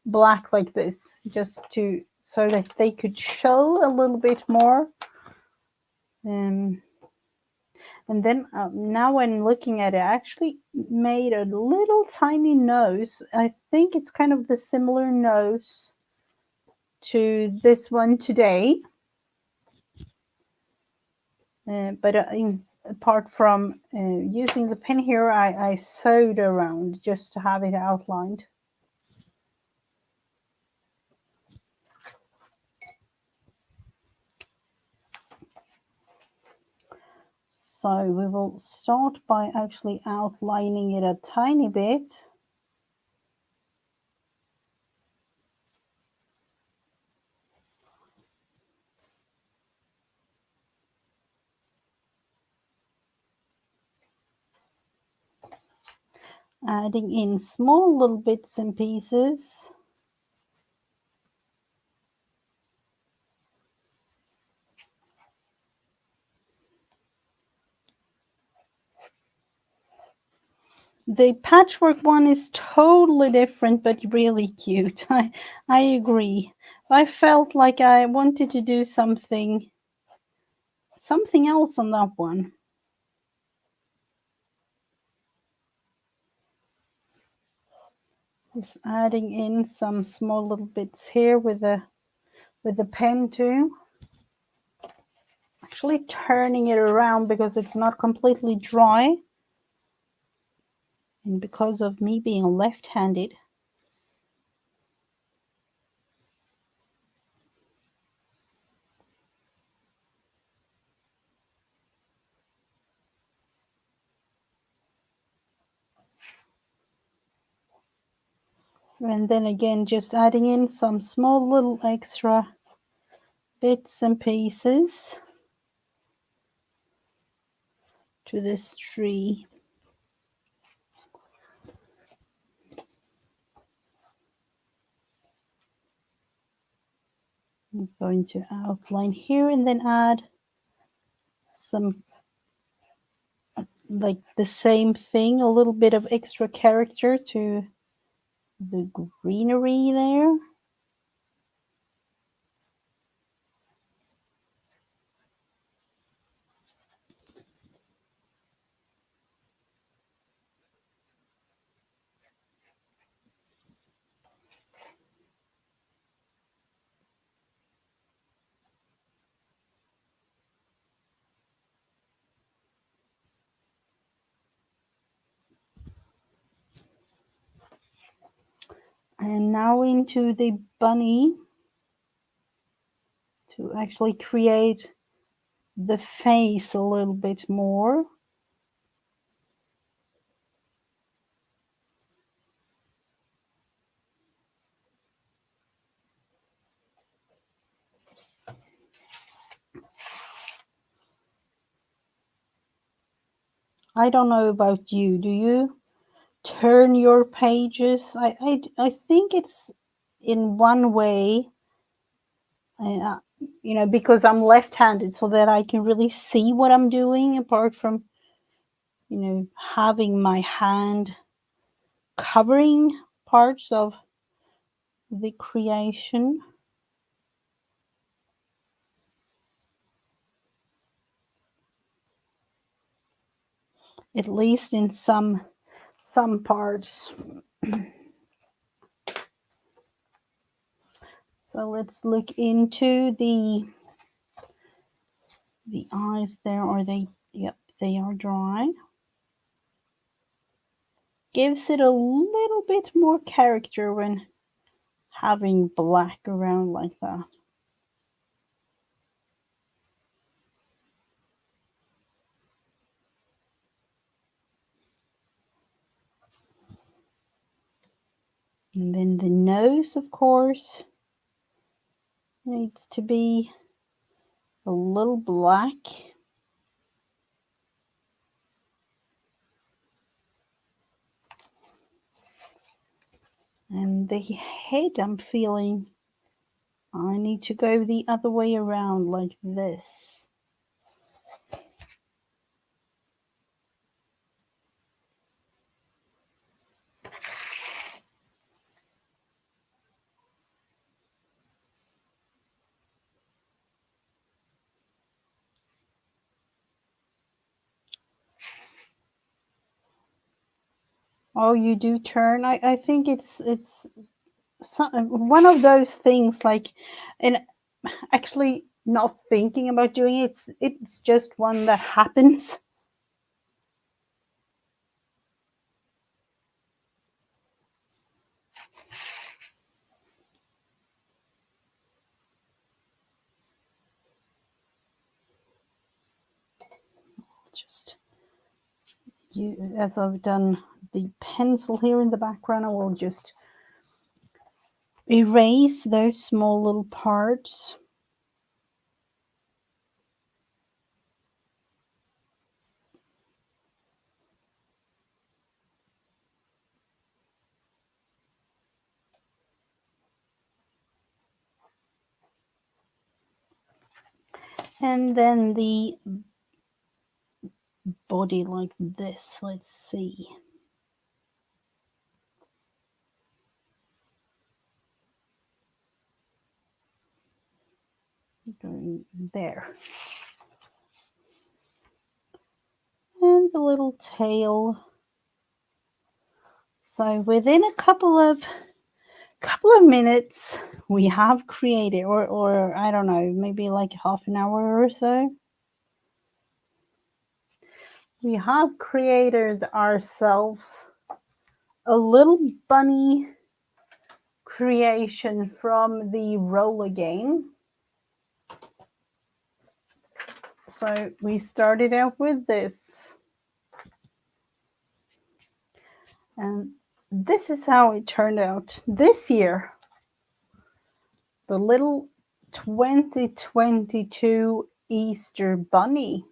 black like this just so that they could show a little bit more. And then now when looking at it, I actually made a little tiny nose. I think it's kind of the similar nose to this one today. But apart from using the pen here, I sewed around just to have it outlined. So we will start by actually outlining it a tiny bit. Adding in small little bits and pieces. The patchwork one is totally different, but really cute. I agree. I felt like I wanted to do something else on that one. Just adding in some small little bits here with the pen too. Actually turning it around because it's not completely dry. And because of me being left-handed, And then again, just adding in some small little extra bits and pieces to this tree. I'm going to outline here and then add some, like the same thing, a little bit of extra character to the greenery there. And now into the bunny to actually create the face a little bit more. I don't know about you. Do you turn your pages? I think it's in one way, you know, because I'm left-handed, so that I can really see what I'm doing, apart from, you know, having my hand covering parts of the creation. At least in some parts. So let's look into the eyes there. Are they? Yep, they are dry. Gives it a little bit more character when having black around like that. And then the nose, of course, needs to be a little black. And the head, I'm feeling I need to go the other way around like this. Oh, you do turn? I think it's one of those things, like, and actually not thinking about doing it, it's just one that happens. Just as I've done the pencil here in the background, I will just erase those small little parts. And then the body like this. Let's see. Going there. And the little tail. So within a couple of minutes, we have created, or I don't know, maybe like half an hour or so, we have created ourselves a little bunny creation from the roller game. So we started out with this, and this is how it turned out this year. The little 2022 Easter bunny.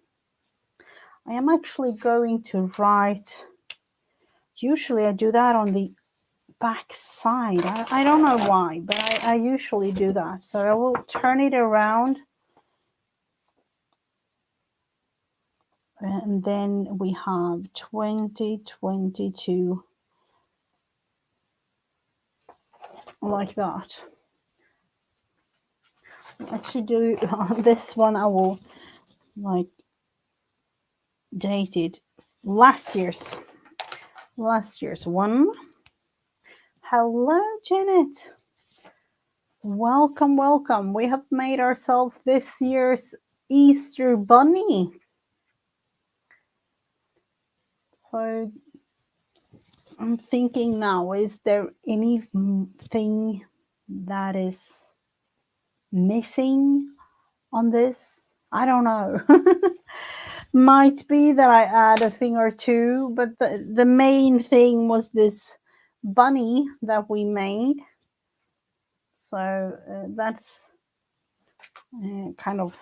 I am actually going to write, usually I do that on the back side. I don't know why, but I usually do that. So I will turn it around. And then we have 2022 like that. Actually do on this one, I will like date it last year's one. Hello, Janet. Welcome, welcome. We have made ourselves this year's Easter bunny. So I'm thinking now, is there anything that is missing on this? I don't know. Might be that I add a thing or two, but the main thing was this bunny that we made. So that's kind of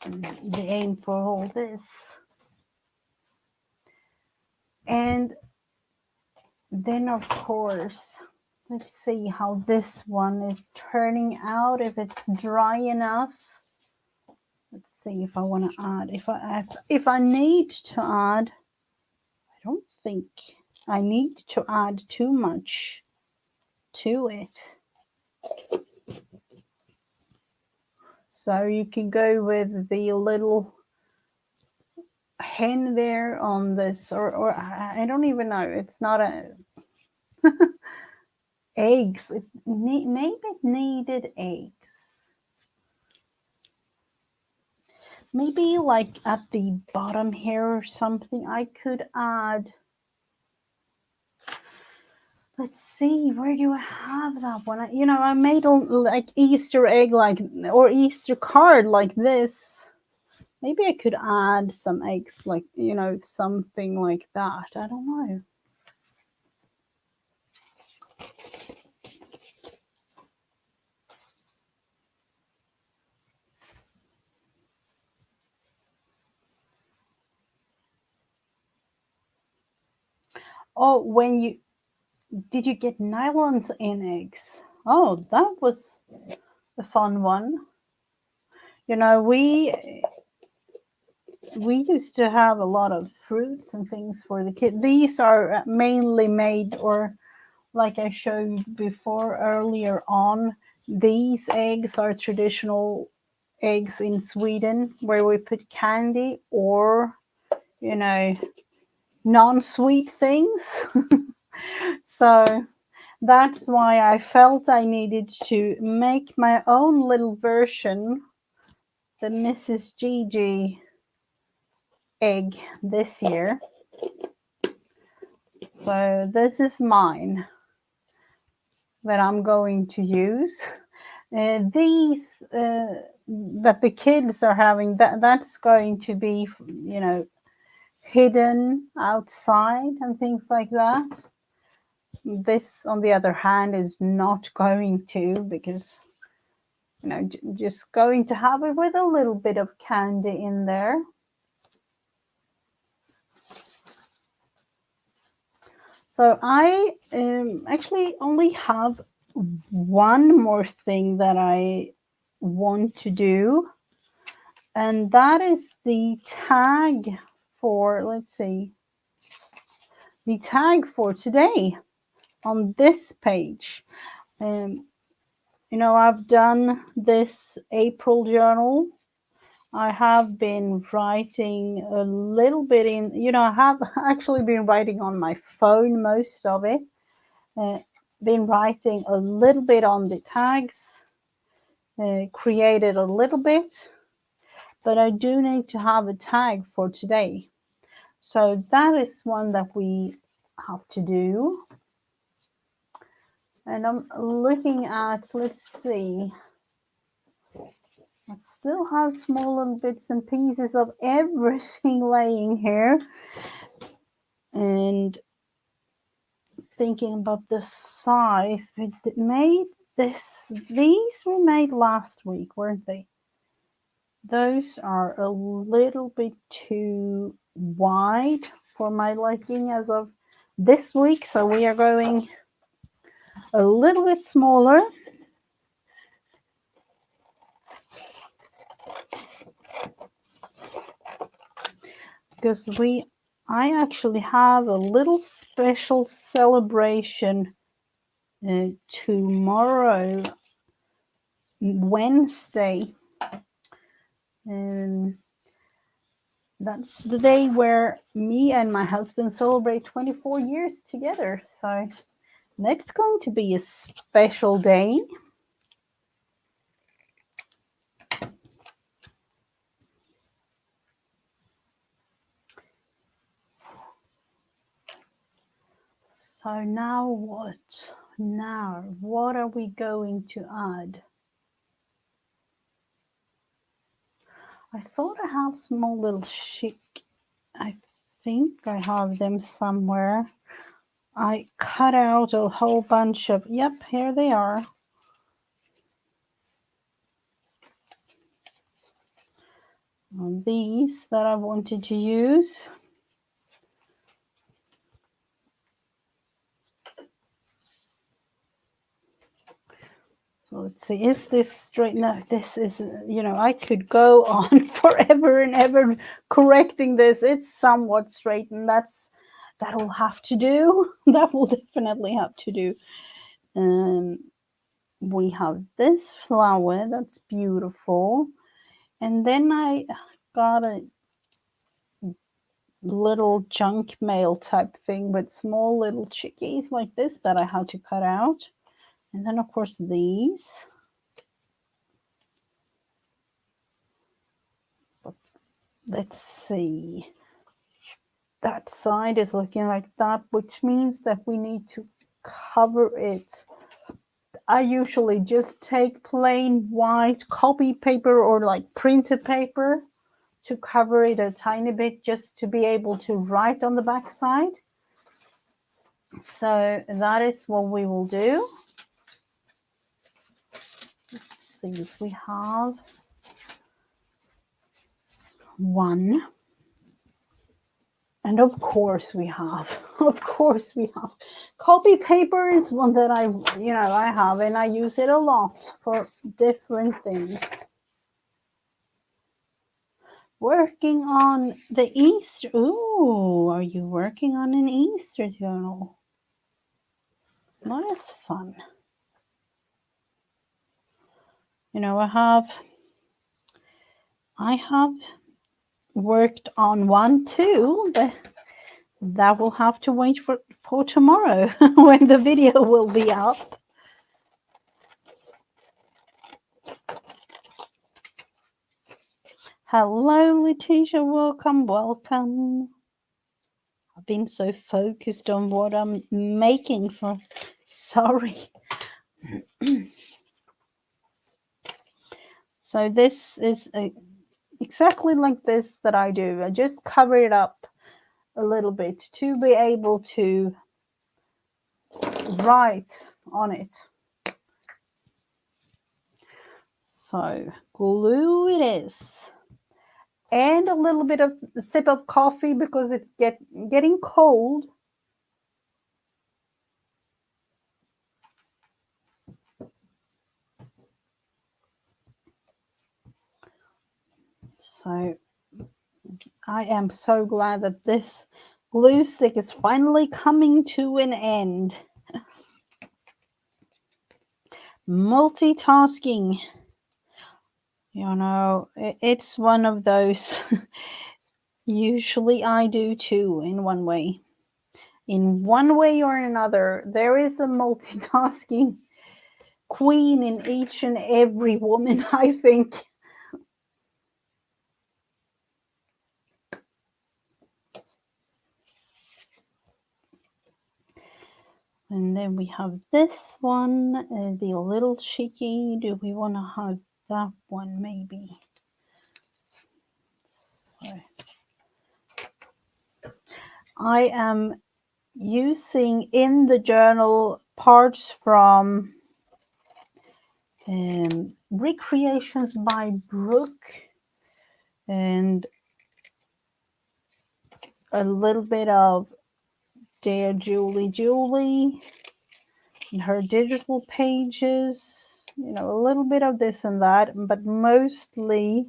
the aim for all this. And then, of course, let's see how this one is turning out, if it's dry enough. Let's see if I want to add. If I need to add, I don't think I need to add too much to it. So you can go with the little hen there on this, or I don't even know. It's not a eggs. Maybe it needed eggs. Maybe like at the bottom here or something, I could add. Let's see, where do I have that one? I made a like Easter egg, like, or Easter card like this. Maybe I could add some eggs, like, something like that. I don't know. Oh, did you get nylons in eggs? Oh, that was a fun one. We used to have a lot of fruits and things for the kids. These are mainly made, or like I showed before earlier on, these eggs are traditional eggs in Sweden where we put candy or, non-sweet things. So that's why I felt I needed to make my own little version, the Mrs. Gigi egg this year. So this is mine that I'm going to use. These that the kids are having, that's going to be, hidden outside and things like that. This, on the other hand, is not going to, because just going to have it with a little bit of candy in there. So I actually only have one more thing that I want to do, and that is the tag for, let's see, the tag for today on this page. I've done this April journal. I have been writing a little bit I have actually been writing on my phone, most of it. Been writing a little bit on the tags, created a little bit, but I do need to have a tag for today. So that is one that we have to do. And I'm looking at, let's see, I still have small little bits and pieces of everything laying here. And thinking about the size. We made these were made last week, weren't they? Those are a little bit too wide for my liking as of this week, so we are going a little bit smaller. Because I actually have a little special celebration tomorrow, Wednesday, and that's the day where me and my husband celebrate 24 years together. So that's going to be a special day. So now what? Now what are we going to add? I thought I have small little chic. I think I have them somewhere. I cut out a whole bunch of, yep, here they are. These that I wanted to use. So let's see, is this straight? No, this is, I could go on forever and ever correcting this. It's somewhat straight, and that'll have to do. That will definitely have to do. We have this flower, that's beautiful. And then I got a little junk mail type thing with small little chickies like this that I had to cut out. And then of course these. But let's see. That side is looking like that, which means that we need to cover it. I usually just take plain white copy paper or like printed paper to cover it a tiny bit, just to be able to write on the back side. So that is what we will do. Let's see if we have one. And of course we have. Copy paper is one that I have, and I use it a lot for different things. Working on the Easter. Ooh, are you working on an Easter journal? That is fun. I have worked on one too, but that will have to wait for tomorrow when the video will be up. Hello, Letitia. Welcome. I've been so focused on what I'm making, so sorry. So this is exactly like this that I do. I just cover it up a little bit to be able to write on it. So glue it is. And a little bit of a sip of coffee because it's getting cold. So I am so glad that this glue stick is finally coming to an end. Multitasking. It's one of those. Usually I do too, in one way. In one way or another, there is a multitasking queen in each and every woman, I think. And then we have this one, the little cheeky. Do we want to have that one maybe? So, I am using in the journal parts from Recreations by Brooke and a little bit of Dear Julie and her digital pages, you know, a little bit of this and that, but mostly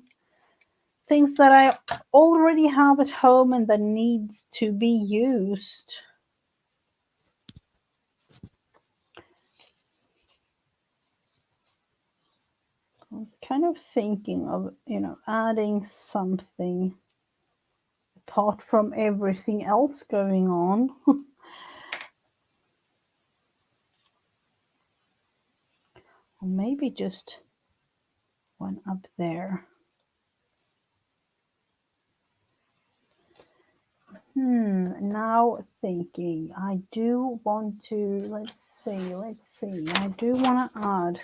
things that I already have at home and that needs to be used. I was kind of thinking of, you know, adding something apart from everything else going on. Or maybe just one up there. Now thinking, I do want to, let's see, I do want to add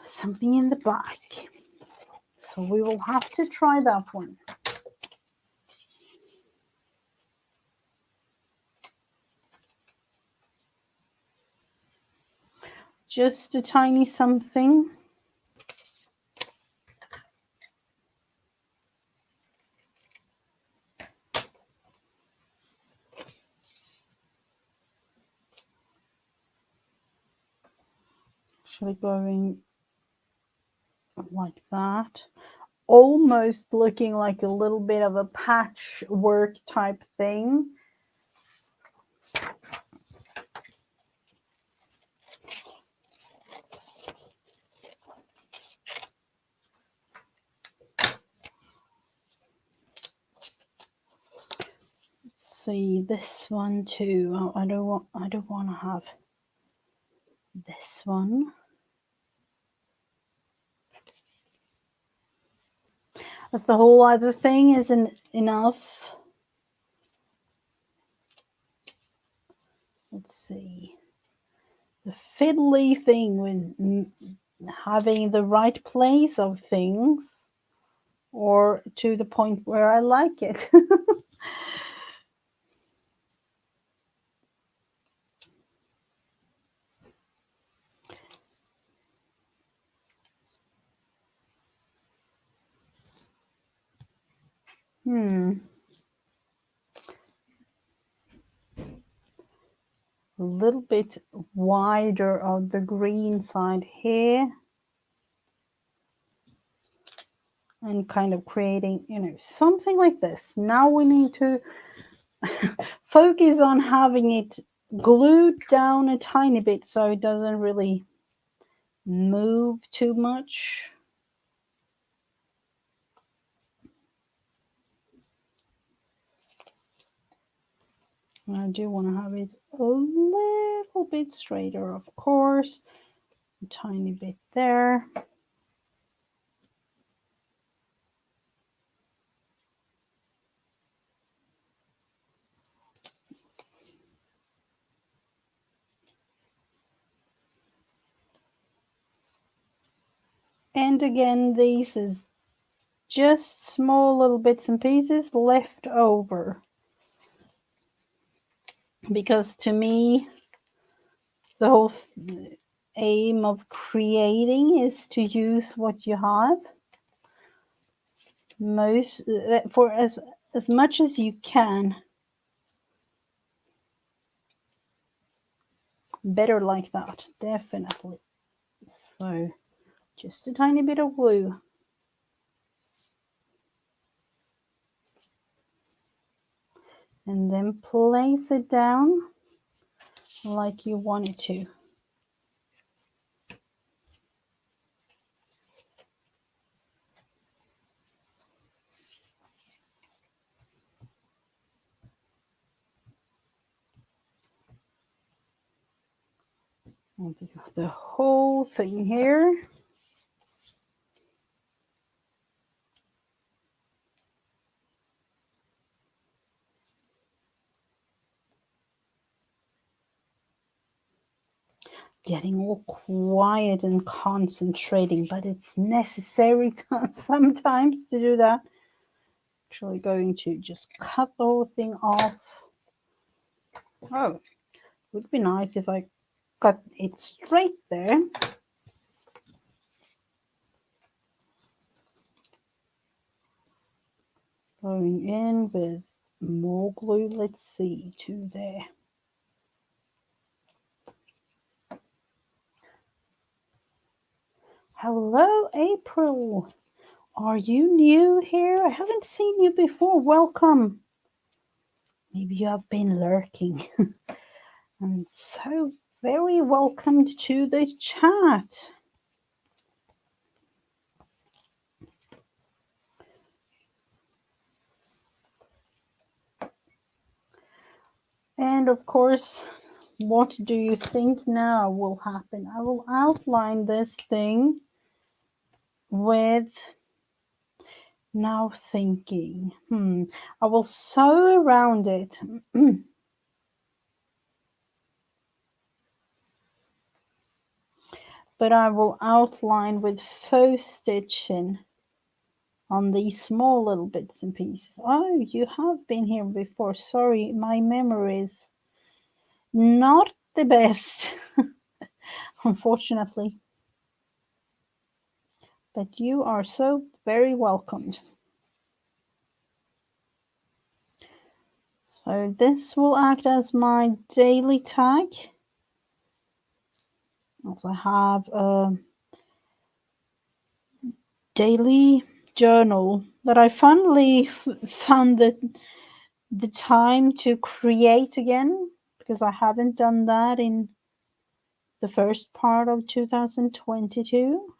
something in the back. So we will have to try that one. Just a tiny something. Actually going like that. Almost looking like a little bit of a patchwork type thing. Let's see this one too. Oh, I don't want to have this one. That's the whole other thing isn't enough. Let's see. The fiddly thing with having the right place of things, or to the point where I like it. A little bit wider on the green side here. And kind of creating, you know, something like this. Now we need to focus on having it glued down a tiny bit so it doesn't really move too much. I do want to have it a little bit straighter, of course. A tiny bit there. And again, this is just small little bits and pieces left over. Because to me, the whole aim of creating is to use what you have most for as much as you can. Better like that, definitely. So just a tiny bit of glue. And then place it down like you want it to. I'll do the whole thing here. Getting all quiet and concentrating, but it's necessary sometimes to do that. Actually going to just cut the whole thing off Oh, would be nice if I got it straight there. Going in with more glue. Let's see, to there. Hello, April. Are you new here? I haven't seen you before. Welcome. Maybe you have been lurking. And so very welcomed to the chat. And of course, what do you think now will happen? I will outline this thing with now thinking. I will sew around it. But I will outline with faux stitching on these small little bits and pieces. Oh, you have been here before. Sorry, my memory is not the best, unfortunately. But you are so very welcomed. So this will act as my daily tag. Also have a daily journal that I finally found the time to create again, because I haven't done that in the first part of 2022.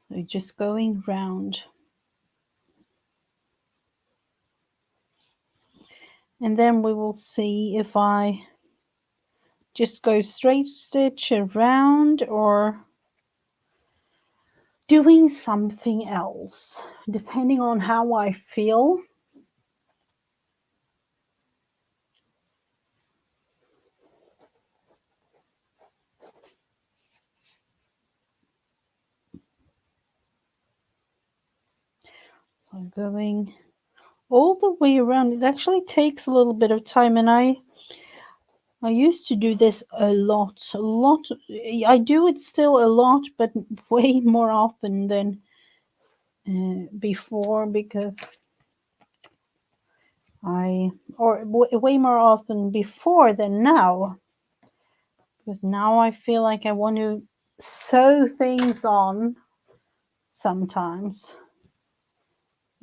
So just going round. And then we will see if I just go straight stitch around or doing something else, depending on how I feel. So going all the way around. It actually takes a little bit of time, and I used to do this a lot. I do it still a lot, but way more often than before, because way more often before than now, because now I feel like I want to sew things on sometimes.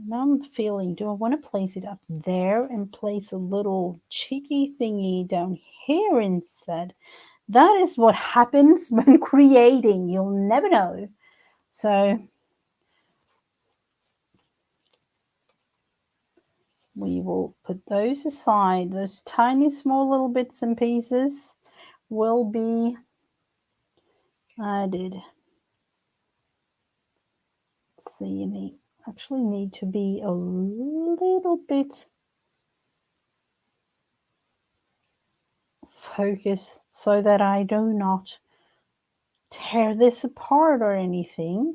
Now I'm feeling, do I want to place it up there and place a little cheeky thingy down here instead? That is what happens when creating. You'll never know. So we will put those aside. Those tiny small little bits and pieces will be added. Let's see, you actually need to be a little bit focused so that I do not tear this apart or anything.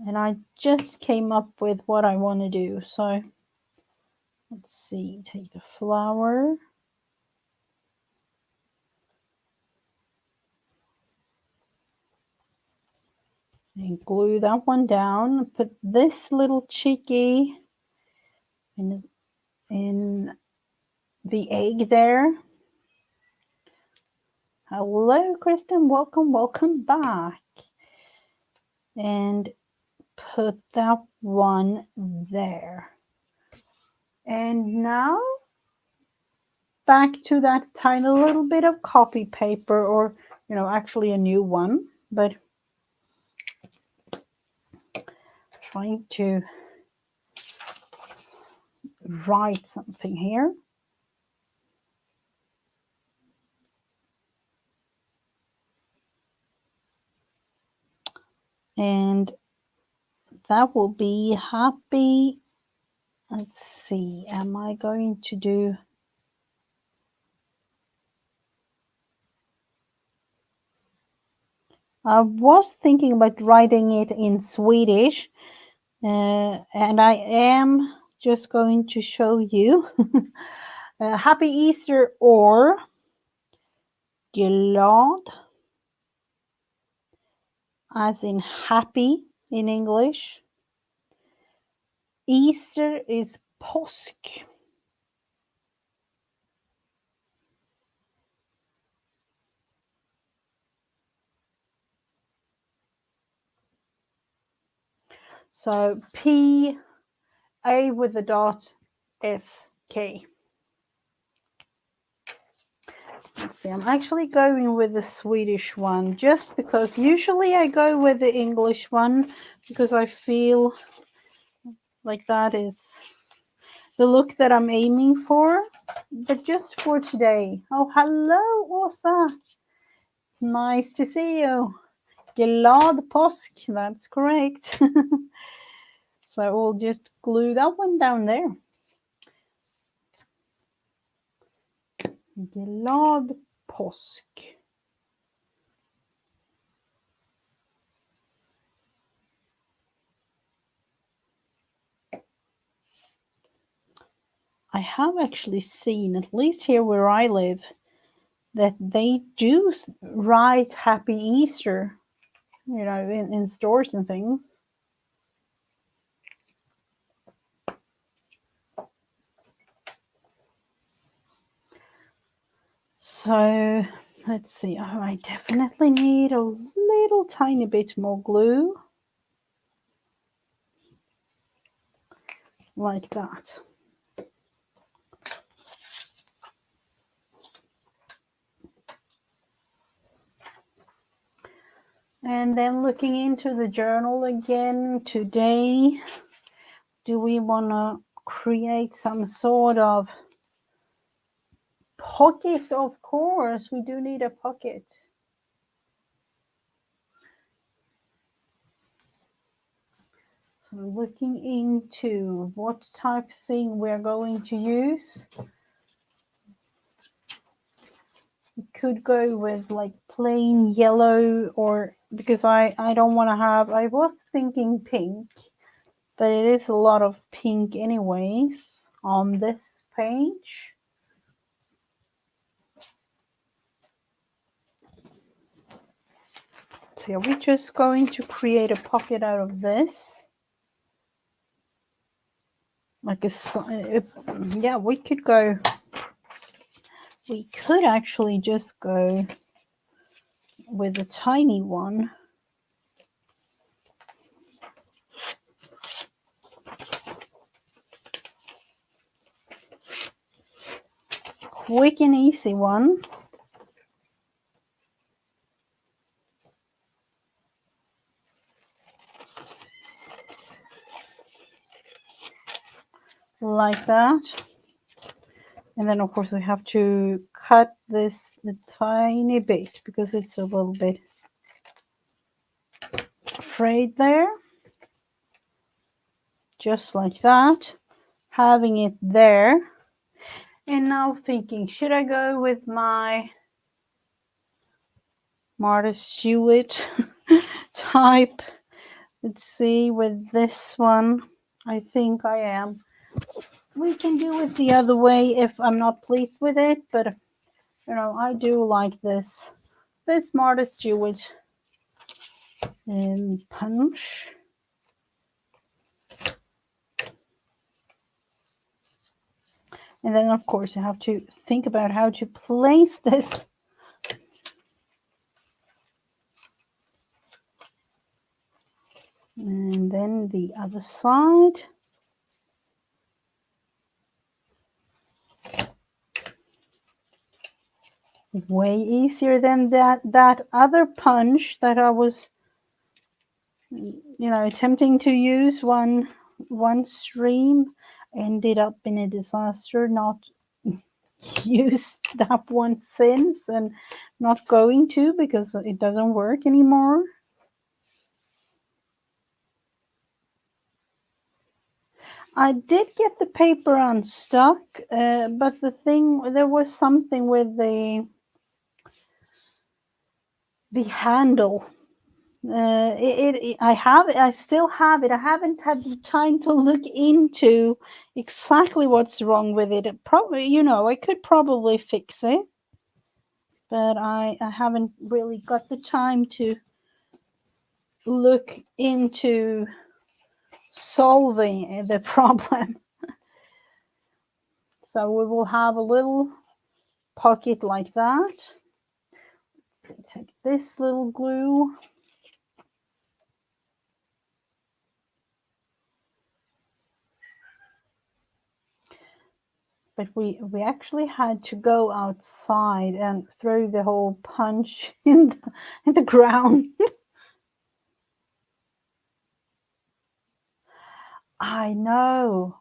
And I just came up with what I want to do. So let's see, take the flower. And glue that one down. Put this little cheeky in the egg there. Hello, Kristen. Welcome back. And put that one there. And now back to that tiny little bit of copy paper, or actually a new one, but trying to write something here. And that will be happy. Let's see, am I going to do I was thinking about writing it in Swedish, and I am just going to show you. Happy Easter, or glad, as in happy in English. Easter is påsk. So P A with a dot S K. Let's see, I'm actually going with the Swedish one just because usually I go with the English one because I feel like that is the look that I'm aiming for. But just for today. Oh, hello, Åsa. Nice to see you. Glad påsk. That's correct. So we'll just glue that one down there. Glad påsk. I have actually seen, at least here where I live, that they do write Happy Easter, in stores and things. So let's see. Oh, I definitely need a little tiny bit more glue. Like that. And then looking into the journal again today, do we want to create some sort of pocket? Of course, we do need a pocket. So looking into what type thing we're going to use. We could go with like plain yellow, or because I don't want to have, I was thinking pink, but it is a lot of pink anyways on this page. So we're just going to create a pocket out of this. Like yeah, we could actually just go with a tiny one. Quick and easy one. Like that. And then of course we have to cut this a tiny bit because it's a little bit frayed there. Just like that. Having it there. And now thinking, should I go with my Martha Stewart type? Let's see, with this one, I think I am. We can do it the other way if I'm not pleased with it, but I do like this Martha Stewart punch. And then of course you have to think about how to place this. And then the other side. Way easier than that other punch that I was attempting to use one stream. Ended up in a disaster, not used that one since, and not going to because it doesn't work anymore. I did get the paper unstuck, but there was something with the handle I have it. I still have it. I haven't had the time to look into exactly what's wrong with it. Probably, I could probably fix it, but I haven't really got the time to look into solving the problem. So we will have a little pocket like that. Let's take this little glue. But we actually had to go outside and throw the whole punch in the ground. I know.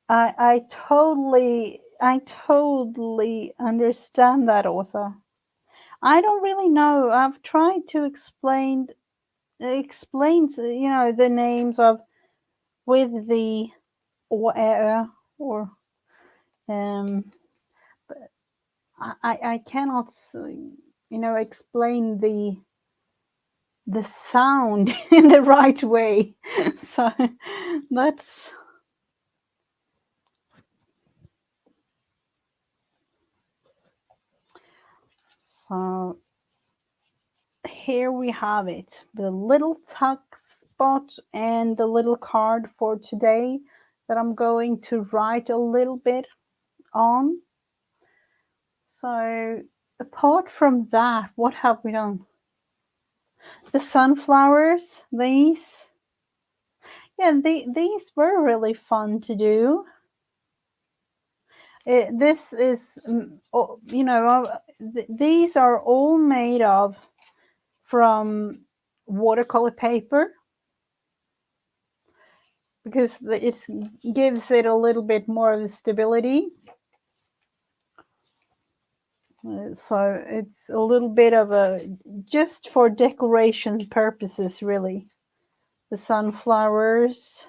I totally understand that also. I don't really know. I've tried to explain the names of with the or but I cannot explain the sound in the right way. So that's so here we have it, the little tuck spot and the little card for today that I'm going to write a little bit on. So apart from that, what have we done? The sunflowers, these were really fun to do. This is these are all made of from watercolor paper, because it gives it a little bit more of a stability. So it's a little bit of just for decoration purposes, really. The sunflowers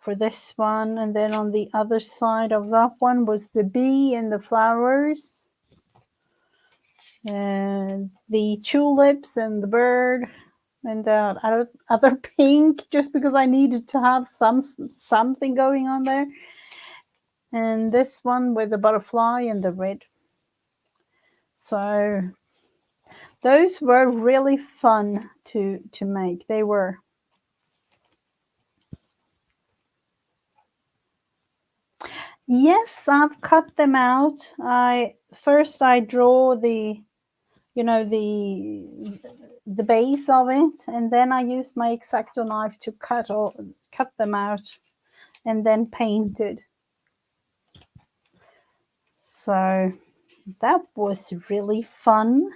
for this one, and then on the other side of that one was the bee and the flowers, and the tulips and the bird, and the other pink, just because I needed to have something going on there, and this one with the butterfly and the red. So those were really fun to make. They were. Yes, I've cut them out. I draw the the base of it, and then I used my X-Acto knife to cut them out and then painted. So that was really fun.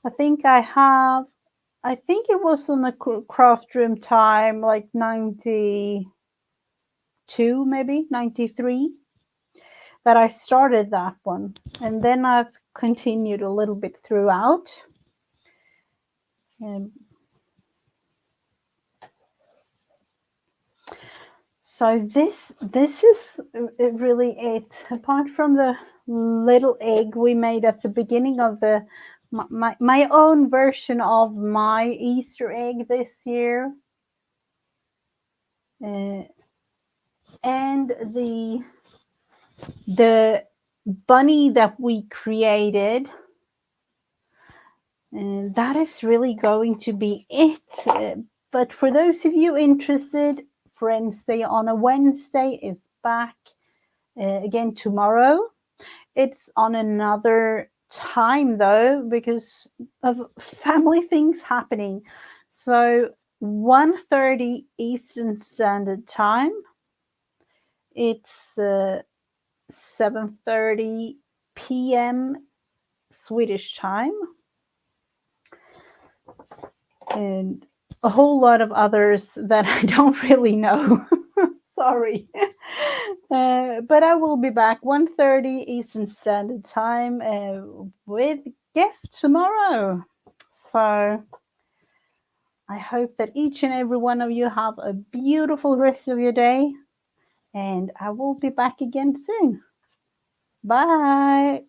I think it was on a Craftroom time, like 92, maybe 93, that I started that one, and then I've continued a little bit throughout. So this is really it. Apart from the little egg we made at the beginning of my own version of my Easter egg this year, and the bunny that we created, and that is really going to be it. But for those of you interested, Friends Day on a Wednesday is back again tomorrow. It's on another time though, because of family things happening. So 1:30 Eastern Standard Time. It's 7:30 p.m. Swedish time. And a whole lot of others that I don't really know. Sorry. But I will be back 1:30 Eastern Standard Time with guests tomorrow. So I hope that each and every one of you have a beautiful rest of your day, and I will be back again soon. Bye.